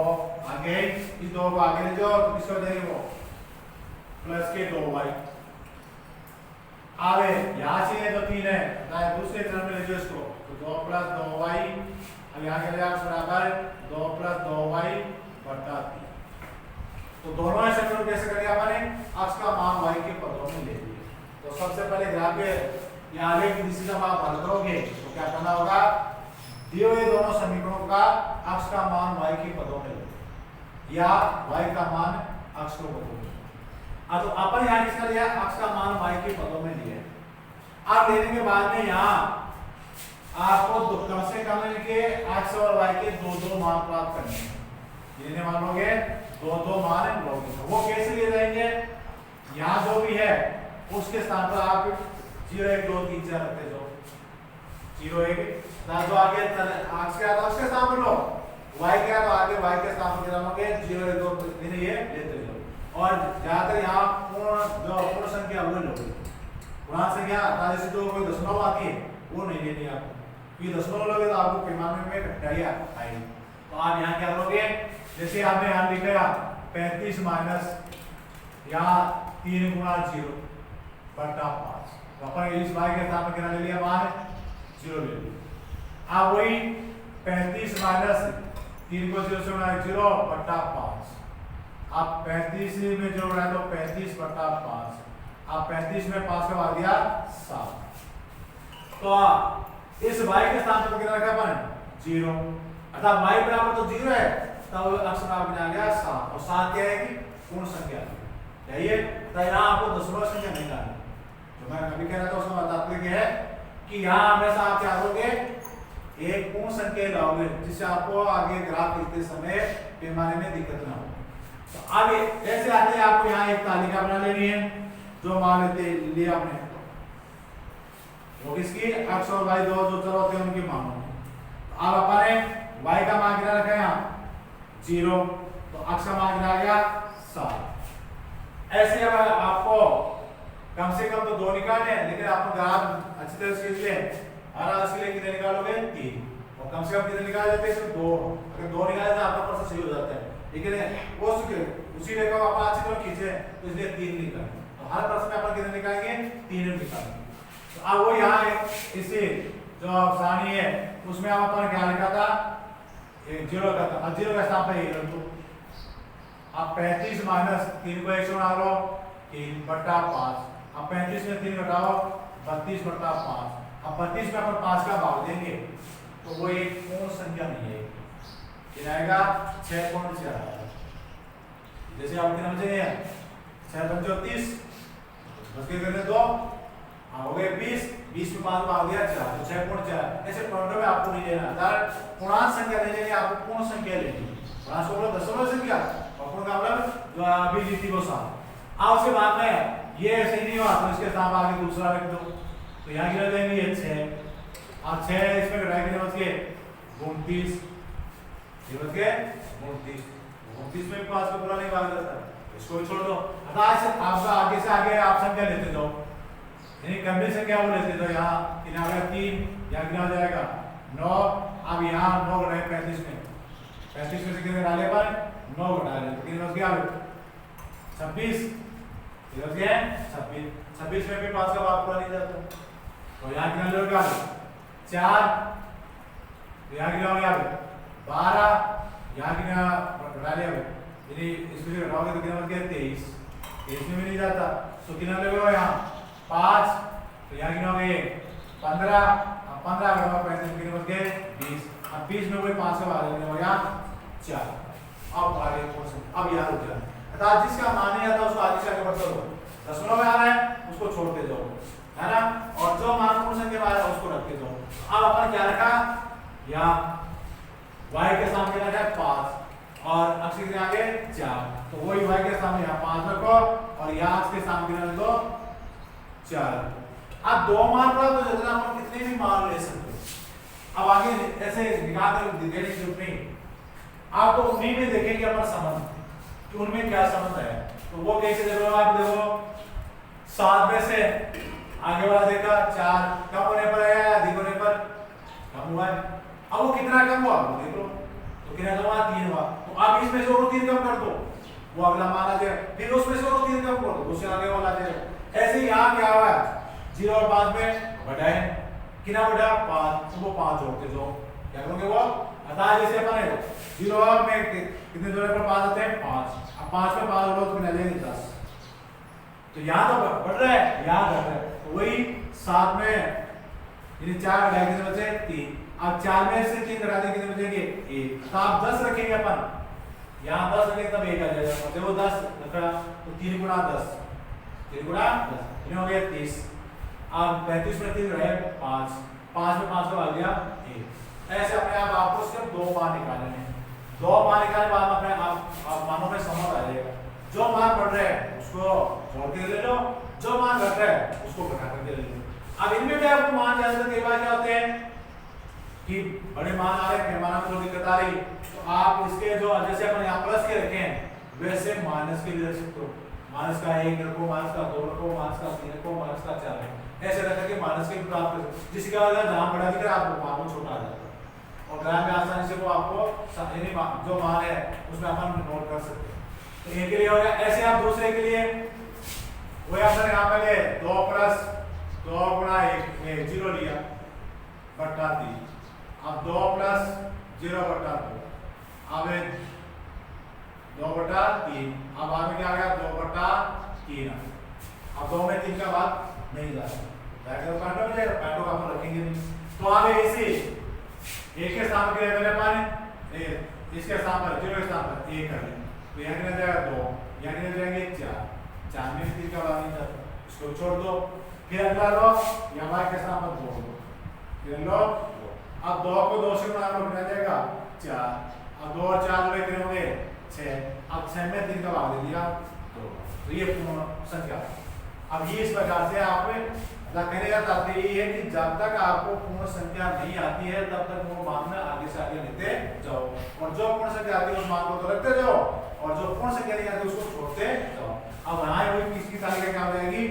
A: आगे, इस 2 को आगे ले जाओ तो किसको देंगे वो प्लस के 2y, आगे यहाँ से है तो 3 है, दूसरे तरफ में ले जाओ इसको तो 2 प्लस 2y, अब यहाँ के लिए बराबर 2 प्लस 2y बटा 3। तो दोनों समीकरण कैसे करेंगे आपने, अक्ष का मान y के पदों में ले लिए। तो सबसे पहले ग्राफ के यहाँ आगे की दिशा जब आप हल करोगे तो क्या करना होगा, दिए हुए दोनों समीकरणों का अक्ष का मान y के पदों में ले या y का मान अक्ष के पदों में। अब तो अपन यहाँ किसका लिया, अक्ष का मान y के पदों में लिया। अब लेने के बाद में यहाँ आपको कम से कम इनके x और y के दो मान प्राप्त करने हैं, जिन्हें मान लोगे दो मान लोगे, वो कैसे ले जाएंगे, यहाँ जो भी है उसके स्थान पर आप 0 1 2 3 4 रखते जाओ, 0 1 जो आगे x के आता उसके स्थान पर लो, y के आता आगे y के स्थान पर डालोगे 0 1 2 ये लेते जाओ, और ज्यादातर यहाँ पूर्ण संख्या वो लोगे, पूर्णांक संख्या जैसे तो कोई दशमलव आती है वो नहीं लेनी आपको, ये दशमलव लोगे तो आपको पैमाने में कठिनाई आएगी। तो आप यहाँ क्या करोगे, जैसे आपने यहाँ लिखा 35 माइनस यहाँ 3 गुणा 0 बटा 5, तो अपन इस y के साथ में कितना ले लिया, मान 0 ले लिया। अब वही 35 माइनस 3 को 0 से गुणा 0 बटा 5, आप 35 में जो है तो 35 बटा 5, आप 35 में 5 का भाग दिया 7, तो इस y के स्थान पर कितना रखा अपन 0, अर्थात y बराबर तो 0 है, तब अक्ष का बना गया 7, और 7 क्या है कि पूर्ण संख्या है, तो यहाँ आपको दशमलव संख्या नहीं डालनी। जो मैं अभी कह रहा था उसका तात्पर्य क्या है कि यहाँ हमेशा आप क्या करोगे, एक पूर्ण संख्या लाओगे जिससे आपको आगे ग्राफ लिखते समय पैमाने में दिक्कत ना हो। तो आगे ऐसे आते हैं, आपको यहाँ एक तालिका बना लेनी है, जो मान लेते लिया आपने, वो किसकी x और y दो जो चर होते हैं उनकी मान होगी। तो अब अपन y का मान कितना रखा है यहाँ 0, तो x का मान कितना आ गया 7। ऐसे अब आपको कम से कम तो 2 निकालने हैं, लेकिन आप ग्राफ अच्छी तरह से खींच लें, और इसके लिए कितने निकालोगे 3, और कम से कम कितने निकाल जाते हैं सिर्फ 2, अगर 2 निकाले तो आपका प्रश्न सही हो जाता है, लेकिन वो उसी रेखा को आप अच्छी तरह खींचे तो इसलिए 3 निकालें, तो हर प्रश्न में अपन कितने निकालेंगे 3 निकालेंगे। तो अब वो यहाँ इसी जो सारणी है उसमें हम अपन क्या लिखा था 0 का था, अब 0 का स्थान पर 1 रखो, अब 35 माइनस 3 को 1 से गुणा करो 3 बटा 5, अब 35 में 3 घटाओ 32 बटा 5, अब 32 में अपन 5 का भाग देंगे तो वो एक पूर्ण संख्या नहीं है, ये आएगा 6.4 आएगा। जैसे आप कितना बचेंगे 6 × 30 बस के करने 2, हो गए 20, 20 में 5 भाग दिया 4, तो 6.4। ऐसे पॉइंटों में आपको नहीं लेना, अगर पूर्णांक संख्या नहीं लेनी, आपको पूर्ण संख्या लेनी है। पूर्णांक को बोलो दशमलव संख्या, और पूर्ण का मतलब जो अभी ली थी वो 7। अब उसके बाद में ये ऐसे नहीं हुआ तो इसके साथ आगे दूसरा रख दो, तो यहाँ गिरा देंगे ये 6, अब 6 इसमें घटाए कितने बच गए 29, ये बच गए 29, 29 में 5 को पूरा नहीं भाग जाता, इसको छोड़ दो। अर्थात आपका आगे से आगे आप संख्या लेते जाओ, यानी गंभीर संख्या वो लेते जाओ, यहाँ कितना आ गया 3, यहाँ कितना हो जाएगा 9, अब यहाँ 9 घटाए 35 में, 35 में से कितने डाले पर 9 घटा ले, तो कितने बच गया 26, ये बच गया 26, 26 में भी 5 का भाग पूरा नहीं जाता, तो यहाँ कितना लगेगा 4, तो यहाँ कितना हो गया 12, यहाँ कितना घटा लिया, यदि इसमें से घटाओगे तो कितना बच गया 23, 23 में भी नहीं जाता, तो कितना लगेगा यहाँ 5, तो यहाँ कितना हो गए 15, अब 15 घटाओ 35 कितने बच गए 20, अब 20 में कोई 5 का भाग देने हो गया 4। अब आगे अब याद हो जाए, अर्थात जिसका मान नहीं आता उसको आगे से आगे बढ़ते रहो, दशमलव में आ रहा है उसको छोड़ते जाओ, है ना, और जो मान पूर्ण संख्या में आ रहा है उसको रखते जाओ। अब अपन क्या रखा, यहाँ y के सामने रखा है 5 और अक्ष के आगे 4, तो वही y के सामने यहाँ 5 रखो और यहाँ अक्ष के सामने रख दो 4। अब 2 मान पर तो जितना अपन कितने भी मान ले सकते हो, अब आगे ऐसे निकाल कर देने की जरूरत नहीं, आप तो उन्हीं में देखेंगे अपन संबंध कि उनमें क्या संबंध है, तो वो कैसे देखो, आप देखो 7 में से आगे वाला देखा 4 कम होने पर है या अधिक होने पर कम हुआ है, अब वो कितना कम हुआ वो देख लो, तो कितना कम हुआ 3 हुआ, तो आप इसमें से और 3 कम कर दो वो अगला मान आ जाएगा, फिर उसमें से और 3 कम कर दो उससे आगे वाला आ जाएगा। ऐसे ही यहाँ क्या हुआ 0 और 5 में बढ़ाए, कितना बढ़ा 5, तो वो 5 जोड़ते जाओ, क्या करोगे वो, अतः जैसे अपन 0 में कितने जोड़े पर 5 आते हैं 5, अब 5 में 5 जोड़ो तो कितना लेंगे 10, तो यहाँ तो बढ़ रहा है यहाँ घट रहा है, तो वही 7 में यानी 4 घटाए कितने बचे 3, अब 4 में से 3 घटा दें कितने बचेंगे 1, तो आप 10 रखेंगे अपन, यहाँ 10 रखेंगे तब 1 आ जाएगा, मतलब वो 10 रखा तो 3 गुणा 10, 3 गुणा 10 कितने हो गया 30, अब 35 में 3 रहे 5, 5 में 5 को आ गया 1। ऐसे अपने आप आपको सिर्फ 2 मान निकालने हैं, 2 मान निकालने के बाद अपने आप मानों में समझ आ जाएगा, जो मान बढ़ रहा है उसको जोड़ के ले लो, जो मान घट रहा है उसको घटा करके ले लो। अब इनमें भी आपको मान ज्यादातर कई बार क्या होते हैं कि बड़े मान आ रहे हैं, पैमाना में थोड़ी दिक्कत आ रही, तो आप इसके जो जैसे अपन यहाँ प्लस के रखे हैं वैसे माइनस के भी रख सकते हो, माइनस का 1 रखो, माइनस का 2 रखो, माइनस का 3 रखो, माइनस का 4 रखो, ऐसे रख करके माइनस के प्राप्त कर, जिसके बाद जहां बड़ा दिख रहा है आपको वहां छोटा आ जाता है और ग्राफ में आसानी से वो आपको यानी जो मान है उसमें अपन नोट कर सकते हैं। तो एक के लिए हो गया। ऐसे आप दूसरे के लिए वही आपने यहाँ पहले 2 प्लस 2 गुणा 1 0 लिया बट्टा 3, अब 2 प्लस 0 बट्टा 2, अब 2 बट्टा 3, अब आगे क्या आ गया 2 बट्टा 3। अब 2 में 3 का भाग नहीं जा सकता, पैंटो में जाएगा, पैंटो का अपन रखेंगे नहीं। तो आगे इसी एक के स्थान पे मैंने पाने इसके स्थान पर 0 के स्थान पर 1 कर लें, तो यहाँ कितना जाएगा 2, यहाँ कितना जाएंगे 4, 4 में 3 का भाग नहीं जाता, इसको छोड़ दो। फिर अगला लो यहाँ y के स्थान पर 2 लो, फिर लो अब 2 को 2 से गुणा करो कितना जाएगा 4, अब 2 और 4 जोड़े कितने होंगे 6, अब 6 में 3 का भाग दे दिया 2, तो ये पूर्ण संख्या। अब ये इस प्रकार से आप कहने का तात्पर्य ये है कि जब तक आपको पूर्ण संख्या नहीं आती है तब तक वो मान में आगे से आगे लेते जाओ, और जो पूर्ण संख्या आती है उस मान को तो रखते जाओ, और जो पूर्ण संख्या नहीं आती उसको छोड़ते जाओ। अब यहाँ वही किसकी तालिका क्या हो जाएगी,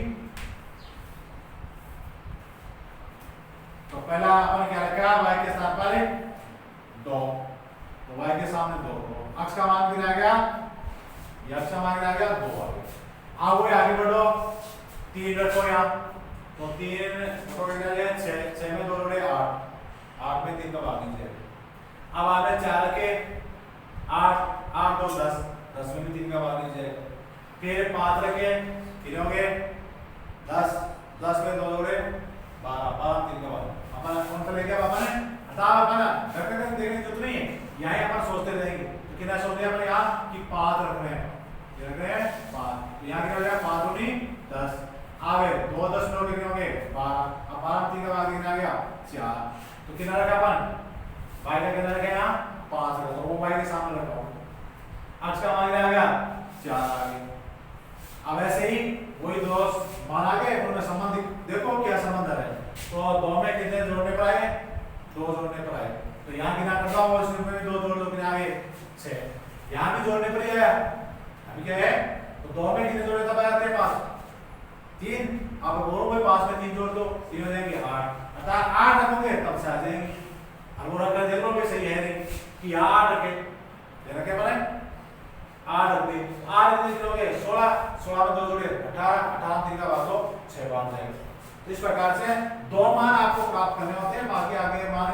A: तो पहला अपन क्या रखा y के स्थान पर 2, तो y के सामने 2, अक्ष का मान कितना आ गया, ये अक्ष का मान कितना आ गया 2 आ गया। अब वो आगे बढ़ो 3 रखो यहाँ, तो 3 को कितना जाए 6 में 2 जोड़े 8, 8 में 3 का भाग नहीं जाएगा। अब आपने 4 रखे 8 8 2 10, 10 में भी 3 का भाग नहीं जाएगा। फिर 5 रखे कितने हो गए 10, 10 में 2 जोड़े 12, 12 में 3 का भाग। अपन कौन सा लेके अपन ने हटा अपन रखने का देखने की जरूरत नहीं है, यहीं अपन सोचते रहेंगे। तो कितना सोचते हैं अपन यहाँ कि 5 रख रहे हैं, ये रख रहे हैं 5, यहाँ कितना हो जाएगा 5 दूनी 10, आगे 2 10 नोट कितने होंगे 12, अब 12 में 3 का भाग कितना आ गया 4, तो कितना रखा अपन y का कितना रखा यहाँ 5 रखा, तो वो y के सामने रखा, अक्ष का मान आ गया 4 आ गया। अब ऐसे ही वही दो मान आ गए, उनमें संबंध देखो क्या संबंध है, तो 2 में कितने जोड़ने पर आए 2 जोड़ने पर आए, तो यहाँ कितना करता हूँ इसमें भी 2 जोड़ दो कितना आए 6, यहाँ भी जोड़ने पर ही आया, अभी क्या है तो 2 में कितने जोड़े तब आया तेरे पास 3, अब दोनों में 5 में 3 जोड़ दो 3 हो जाएंगे 8, अर्थात 8 रखोगे तब से आ जाएंगे। अब वो रखकर देख लो सही है नहीं कि 8 रखे, ये रखे बने 8 रख दे, 8 कितने हो गए 16, 16 में 2 जोड़े 18, 18 में 3 का भाग दो 6 बार जाएगा। तो इस प्रकार से 2 मान आपको प्राप्त करने होते हैं, बाकी आगे मान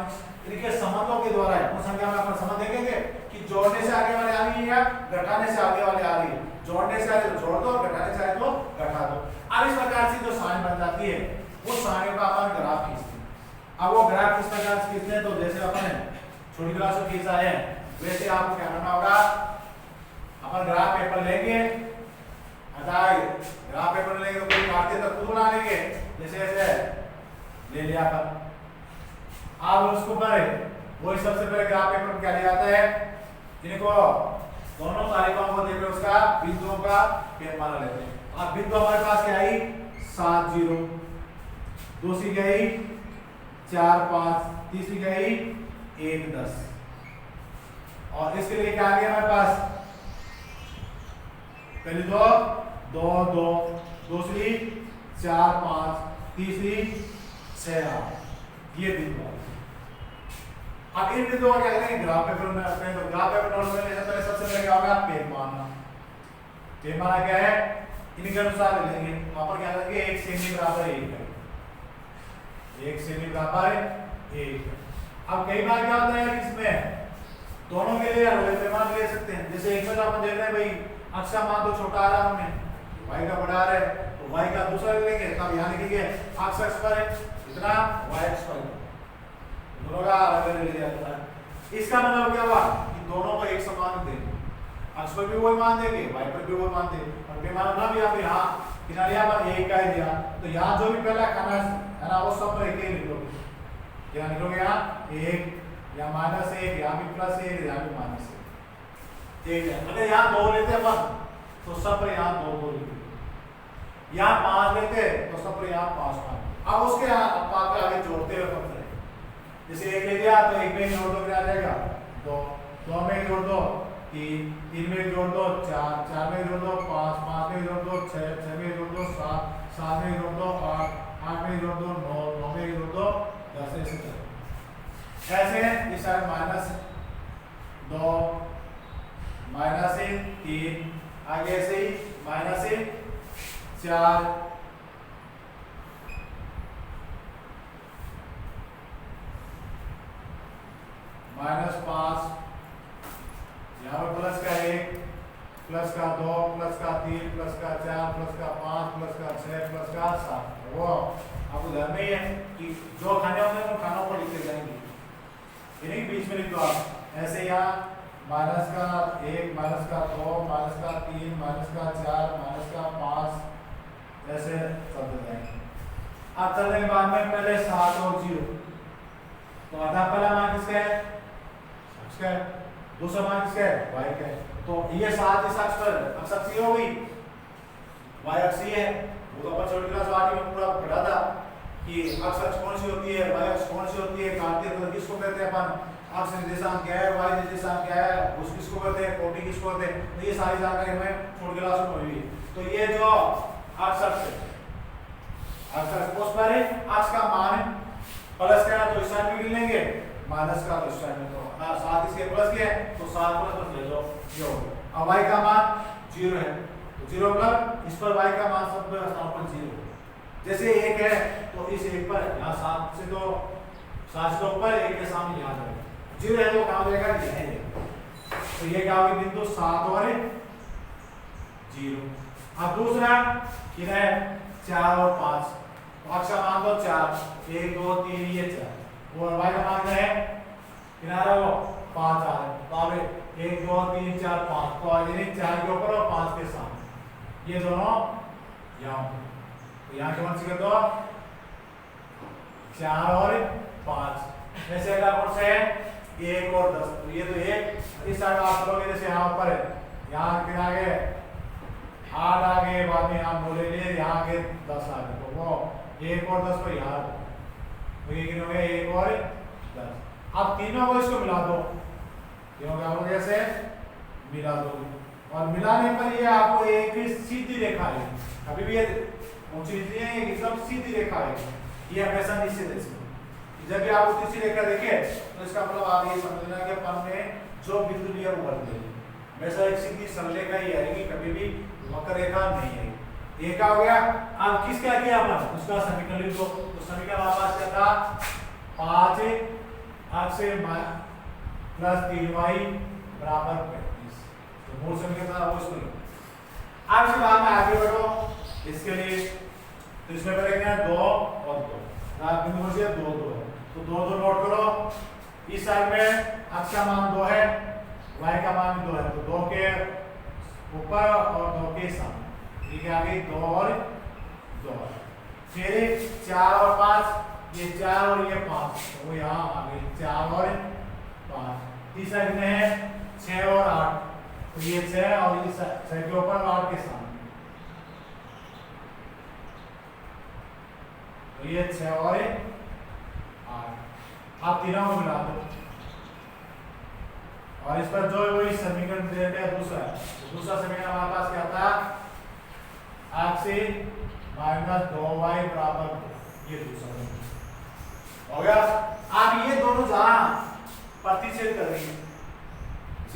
A: इनके संबंधों के द्वारा है। उस संख्या में अपन संबंध देखेंगे कि जोड़ने से आगे वाले आ रही है या घटाने से आगे वाले आ रही है, जोड़ने से आगे तो जोड़ दो, घटाने से आगे तो घटा दो। अब इस प्रकार से जो सारणी बन जाती है वो सारणियों का अपन ग्राफ खींचते हैं। अब वो ग्राफ किस प्रकार से खींचते हैं, तो जैसे अपन छोटी क्लास में खींचा है वैसे आपको क्या करना होगा, अपन ग्राफ पेपर लेंगे, ग्राफ पेपर लेंगे तो कोई काटते तो खुद बना लेंगे, जैसे ऐसे ले लिया अपन। अब उसको पर वही सबसे पहले ग्राफ पेपर क्या लिया जाता है, इनको दोनों तालिकाओं को देखो उसका बिंदुओं का पैमाना लेते हैं। अब बिंदु हमारे पास क्या आई 7 0, दूसरी क्या आई 4 5, तीसरी क्या आई 1 10, और इसके लिए क्या आ गया हमारे पास पहली 2 2 2, दूसरी 4 5, तीसरी 6 8, ये बिंदु। अब इन बिंदुओं का क्या करेंगे ग्राफ पेपर में रखते हैं, तो ग्राफ पेपर नोट करने से पहले सबसे पहले क्या होगा पैमाना। पैमाना क्या है इनके अनुसार लेंगे, वहां पर क्या करेंगे 1 सेमी बराबर 1 है, 1 सेमी बराबर 1। अब कई बार क्या होता है इसमें दोनों के लिए अलग पैमाना ले सकते हैं, जैसे एक में तो अपन देख रहे हैं भाई अक्ष का मान तो छोटा आ रहा है हमें, y का बड़ा आ रहा है तो y का दूसरा ले लेंगे, तब यहाँ लिखेंगे अक्ष पर है इतना y अक्ष पर दोनों का अलग ले लिया जाता है। इसका मतलब क्या हुआ कि दोनों को एक समान देंगे, अक्ष पर भी वही मान देंगे y पर भी वही मान देंगे, और पैमाना ना भी आप यहाँ किनारे यहाँ पर 1 का ही दिया, तो यहाँ जो भी पहला खाना है ना वो सब पर 1 ही लिखोगे, क्या लिखोगे यहाँ 1 या -1, यहाँ भी +1, यहाँ भी -1, ठीक है। अगर यहाँ 2 लेते अपन तो सब पर यहाँ 2 2 लिखोगे, यहाँ 5 लेते तो सब पर यहाँ 5 5, अब उसके आगे जोड़ते हुए पकड़े, जैसे 1 ले दिया तो 1 में जोड़ दो क्या आ जाएगा 2, 2 में जोड़ दो 3, 3 में जोड़ दो 4, 4 में जोड़ दो 5, 5 में जोड़ दो 6, 6 में जोड़ दो 7, 7 में जोड़ दो 8, 8 में जोड़ दो 9, 9 में जोड़ दो 10। ऐसे इस साइड -2 -3 आगे से ही -4 -5 यहाँ पर प्लस का 1 प्लस का 2 प्लस का 3 प्लस का 4 प्लस का 5 प्लस का 6 प्लस का 7। वो आपको ध्यान में ही है कि जो खाने होंगे वो खानों पर लिखते जाएंगे, यानी बीच में लिख दो आप ऐसे। यहाँ माइनस का 1 माइनस का 2 माइनस का 3 माइनस का 4 माइनस का 5 ऐसे चलते जाएंगे। अब चलने के बाद में पहले 7 और 0, तो आधा पहला मान किसका है? इसका है। दूसरा मान किसका है? y का है। तो ये 7 इस अक्ष पर अक्ष अक्षीय हो गई, y अक्षीय है। वो तो अपन छोटी क्लास 8 में पूरा पढ़ा था कि अक्ष कौन सी होती है, y अक्ष कौन सी होती है, कार्तीय पद किसको कहते हैं अपन, अक्ष निर्देशांक क्या है, y निर्देशांक क्या है, उस किसको कहते हैं, कोटि किसको कहते हैं। तो ये सारी जानकारी हमें छोटी क्लास में हुई। तो ये जो अक्ष अक्ष उस पर अक्ष का मान प्लस का है तो इस साइड में गिन लेंगे, माइनस का तो इस साइड में। तो 7 इसके प्लस के है तो 7 प्लस ले लो, ये हो गया। अब y का मान 0 है तो 0 पर इस पर y का मान सब स्थान पर 0। जैसे 1 है तो इस 1 पर यहाँ 7 से तो 7 से ऊपर 1 के सामने यहाँ जाएगा, 0 है तो कहाँ जाएगा, यहीं जाएगा। तो ये क्या होगी बिंदु 7 और 0। अब दूसरा किधर है 4 और 5, तो अक्ष का मान तो 4, 1 2 3 ये 4 और y का मान क्या है किनारा वो 5 आ रहा है। तो अब 1 2 3 4 5 तो यानी 4 के ऊपर और 5 के सामने ये दोनों यहाँ पे। तो यहाँ के मान से दो 4 और 5 ऐसे अगला कौन सा है 1 और 10। तो ये तो 1 इस साइड आप लोग जैसे यहाँ पर है, यहाँ के आगे 8 आगे बाद में यहाँ बोले लिए यहाँ आगे 10 आगे, तो वो 1 और 10 पर यहाँ तो ये कितने हो गए 1 और 10। अब तीनों को इसको मिला दो, तीनों क्या हो कैसे मिला दो, और मिलाने पर ये आपको एक सीधी रेखा है, अभी भी ये ऊंची नहीं है, एकदम सीधी रेखा है, ये हमेशा निश्चित है। जब भी आप ऊंची रेखा देखें तो इसका मतलब आप ये समझना कि अपन ने जो बिंदु लिया वो वर्ग ले, हमेशा एक सीधी सरल रेखा ही आएगी, कभी भी वक्र रेखा नहीं है। ये क्या हो गया, अब किस क्या किया अपन उसका समीकरण लिख दो। तो समीकरण हमारे पास क्या था 5 अक्ष प्लस 3y बराबर 35। तो मूल समीकरण था वो इसको लो। अब इसके बाद में आगे बढ़ो, इसके लिए तो इसमें करेंगे 2 और 2, बिंदु से 2 2 है तो 2 2 नोट करो। इस साइड में अक्ष का मान 2 है, y का मान 2 है, तो 2 के ऊपर और 2 के सामने, ठीक है आगे 2 और 2। फिर 4 और 5, ये 4 और ये 5, तो वो यहाँ आगे 4 और 5। तीसरा कितने है 6 और 8, तो ये 6 और ये 6 के ऊपर और 8 के सामने, तो ये 6 और 8। आप तीनों को मिला दो और इस पर जो वही समीकरण दे दिया दूसरा, तो दूसरा समीकरण हमारे पास क्या था अक्ष माइनस 2y बराबर 2, ये दूसरा हो गया। आप ये दोनों जहां प्रतिच्छेद कर रही है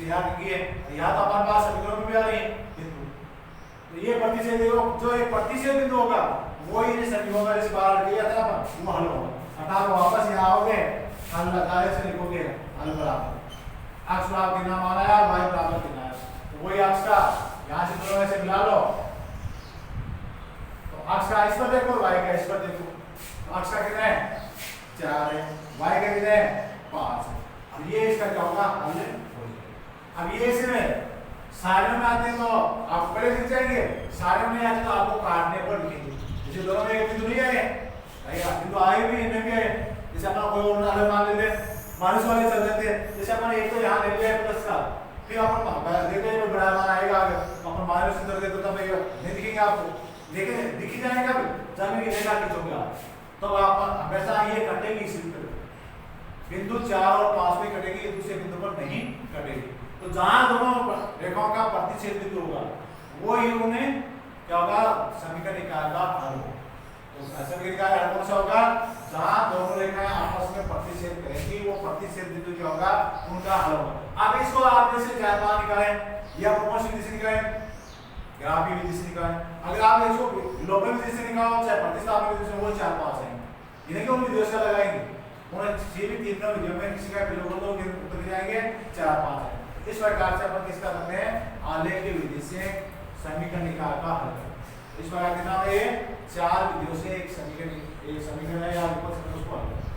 A: यहाँ देखिए, यहाँ तो हमारे पास समीकरण में भी आ रही है बिंदु, तो ये प्रतिच्छेद जो एक प्रतिच्छेद बिंदु होगा वो ही समीकरण में जैसे बाहर किया था अपन वो हल होगा। हटा तो वापस यहाँ आओगे, हल लगाए से लिखोगे हल बराबर अक्ष बराबर कितना माना है y बराबर कितना है, तो वही अक्ष का यहाँ से दोनों ऐसे मिला लो। तो अक्ष का इस पर देखो y का इस पर देखो, तो अक्ष का कितना है 4 है, y का कितना है 5 है। अब ये इसका क्या होगा हल हो जाएगा। अब ये इसमें सारे में आते हैं तो आप पहले लिख जाएंगे, सारे में आते तो आपको काटने पर लिखेंगे। जैसे दोनों में एक बिंदु नहीं आए भैया, बिंदु आए भी इनमें भी आए, जैसे अपना कोई और अलग मान लेते माइनस वाले चल जाते हैं, जैसे अपन एक तो यहाँ ले लिया प्लस का, फिर अपन देखते हैं बड़ा मान आएगा आगे अपन माइनस इधर देखो तब नहीं दिखेंगे आपको, देखेंगे दिख ही जाएगा जमीन की रेखा खींचोगे आप, तो आप हमेशा ये कटेगी इसी पर, बिंदु 4 और 5 में कटेगी, दूसरे बिंदु पर नहीं कटेगी। तो जहां दोनों रेखाओं का प्रतिच्छेद बिंदु होगा वो ही उन्हें क्या होगा समीकरण निकाय का हल होगा। तो समीकरण निकाय हल कौन सा होगा जहां दोनों रेखाएं आपस में प्रतिच्छेद करेंगी वो प्रतिच्छेद बिंदु क्या होगा उनका हल होगा। अब इसको आप जैसे ज्यादा निकालें या प्रोपोर्शनल विधि से निकालें ग्राफी विधि से निकालें, अगर आप इसको विलोपन विधि से निकालो चाहे प्रतिस्थापन विधि से वो 4 पास आएंगे। इन्हें क्यों विधियों से लगाएंगे उन्हें किसी भी तीनों विधियों में किसी का विलोपन तो उत्तर जाएंगे 4 पास आएंगे। इस प्रकार से अपन किसका करते हैं आलेख की विधि से समीकरण निकाय का हल करते हैं। इस प्रकार कितना है 4 विधियों से एक समीकरण है या विकल्प समीकरण उसको हल करते हैं।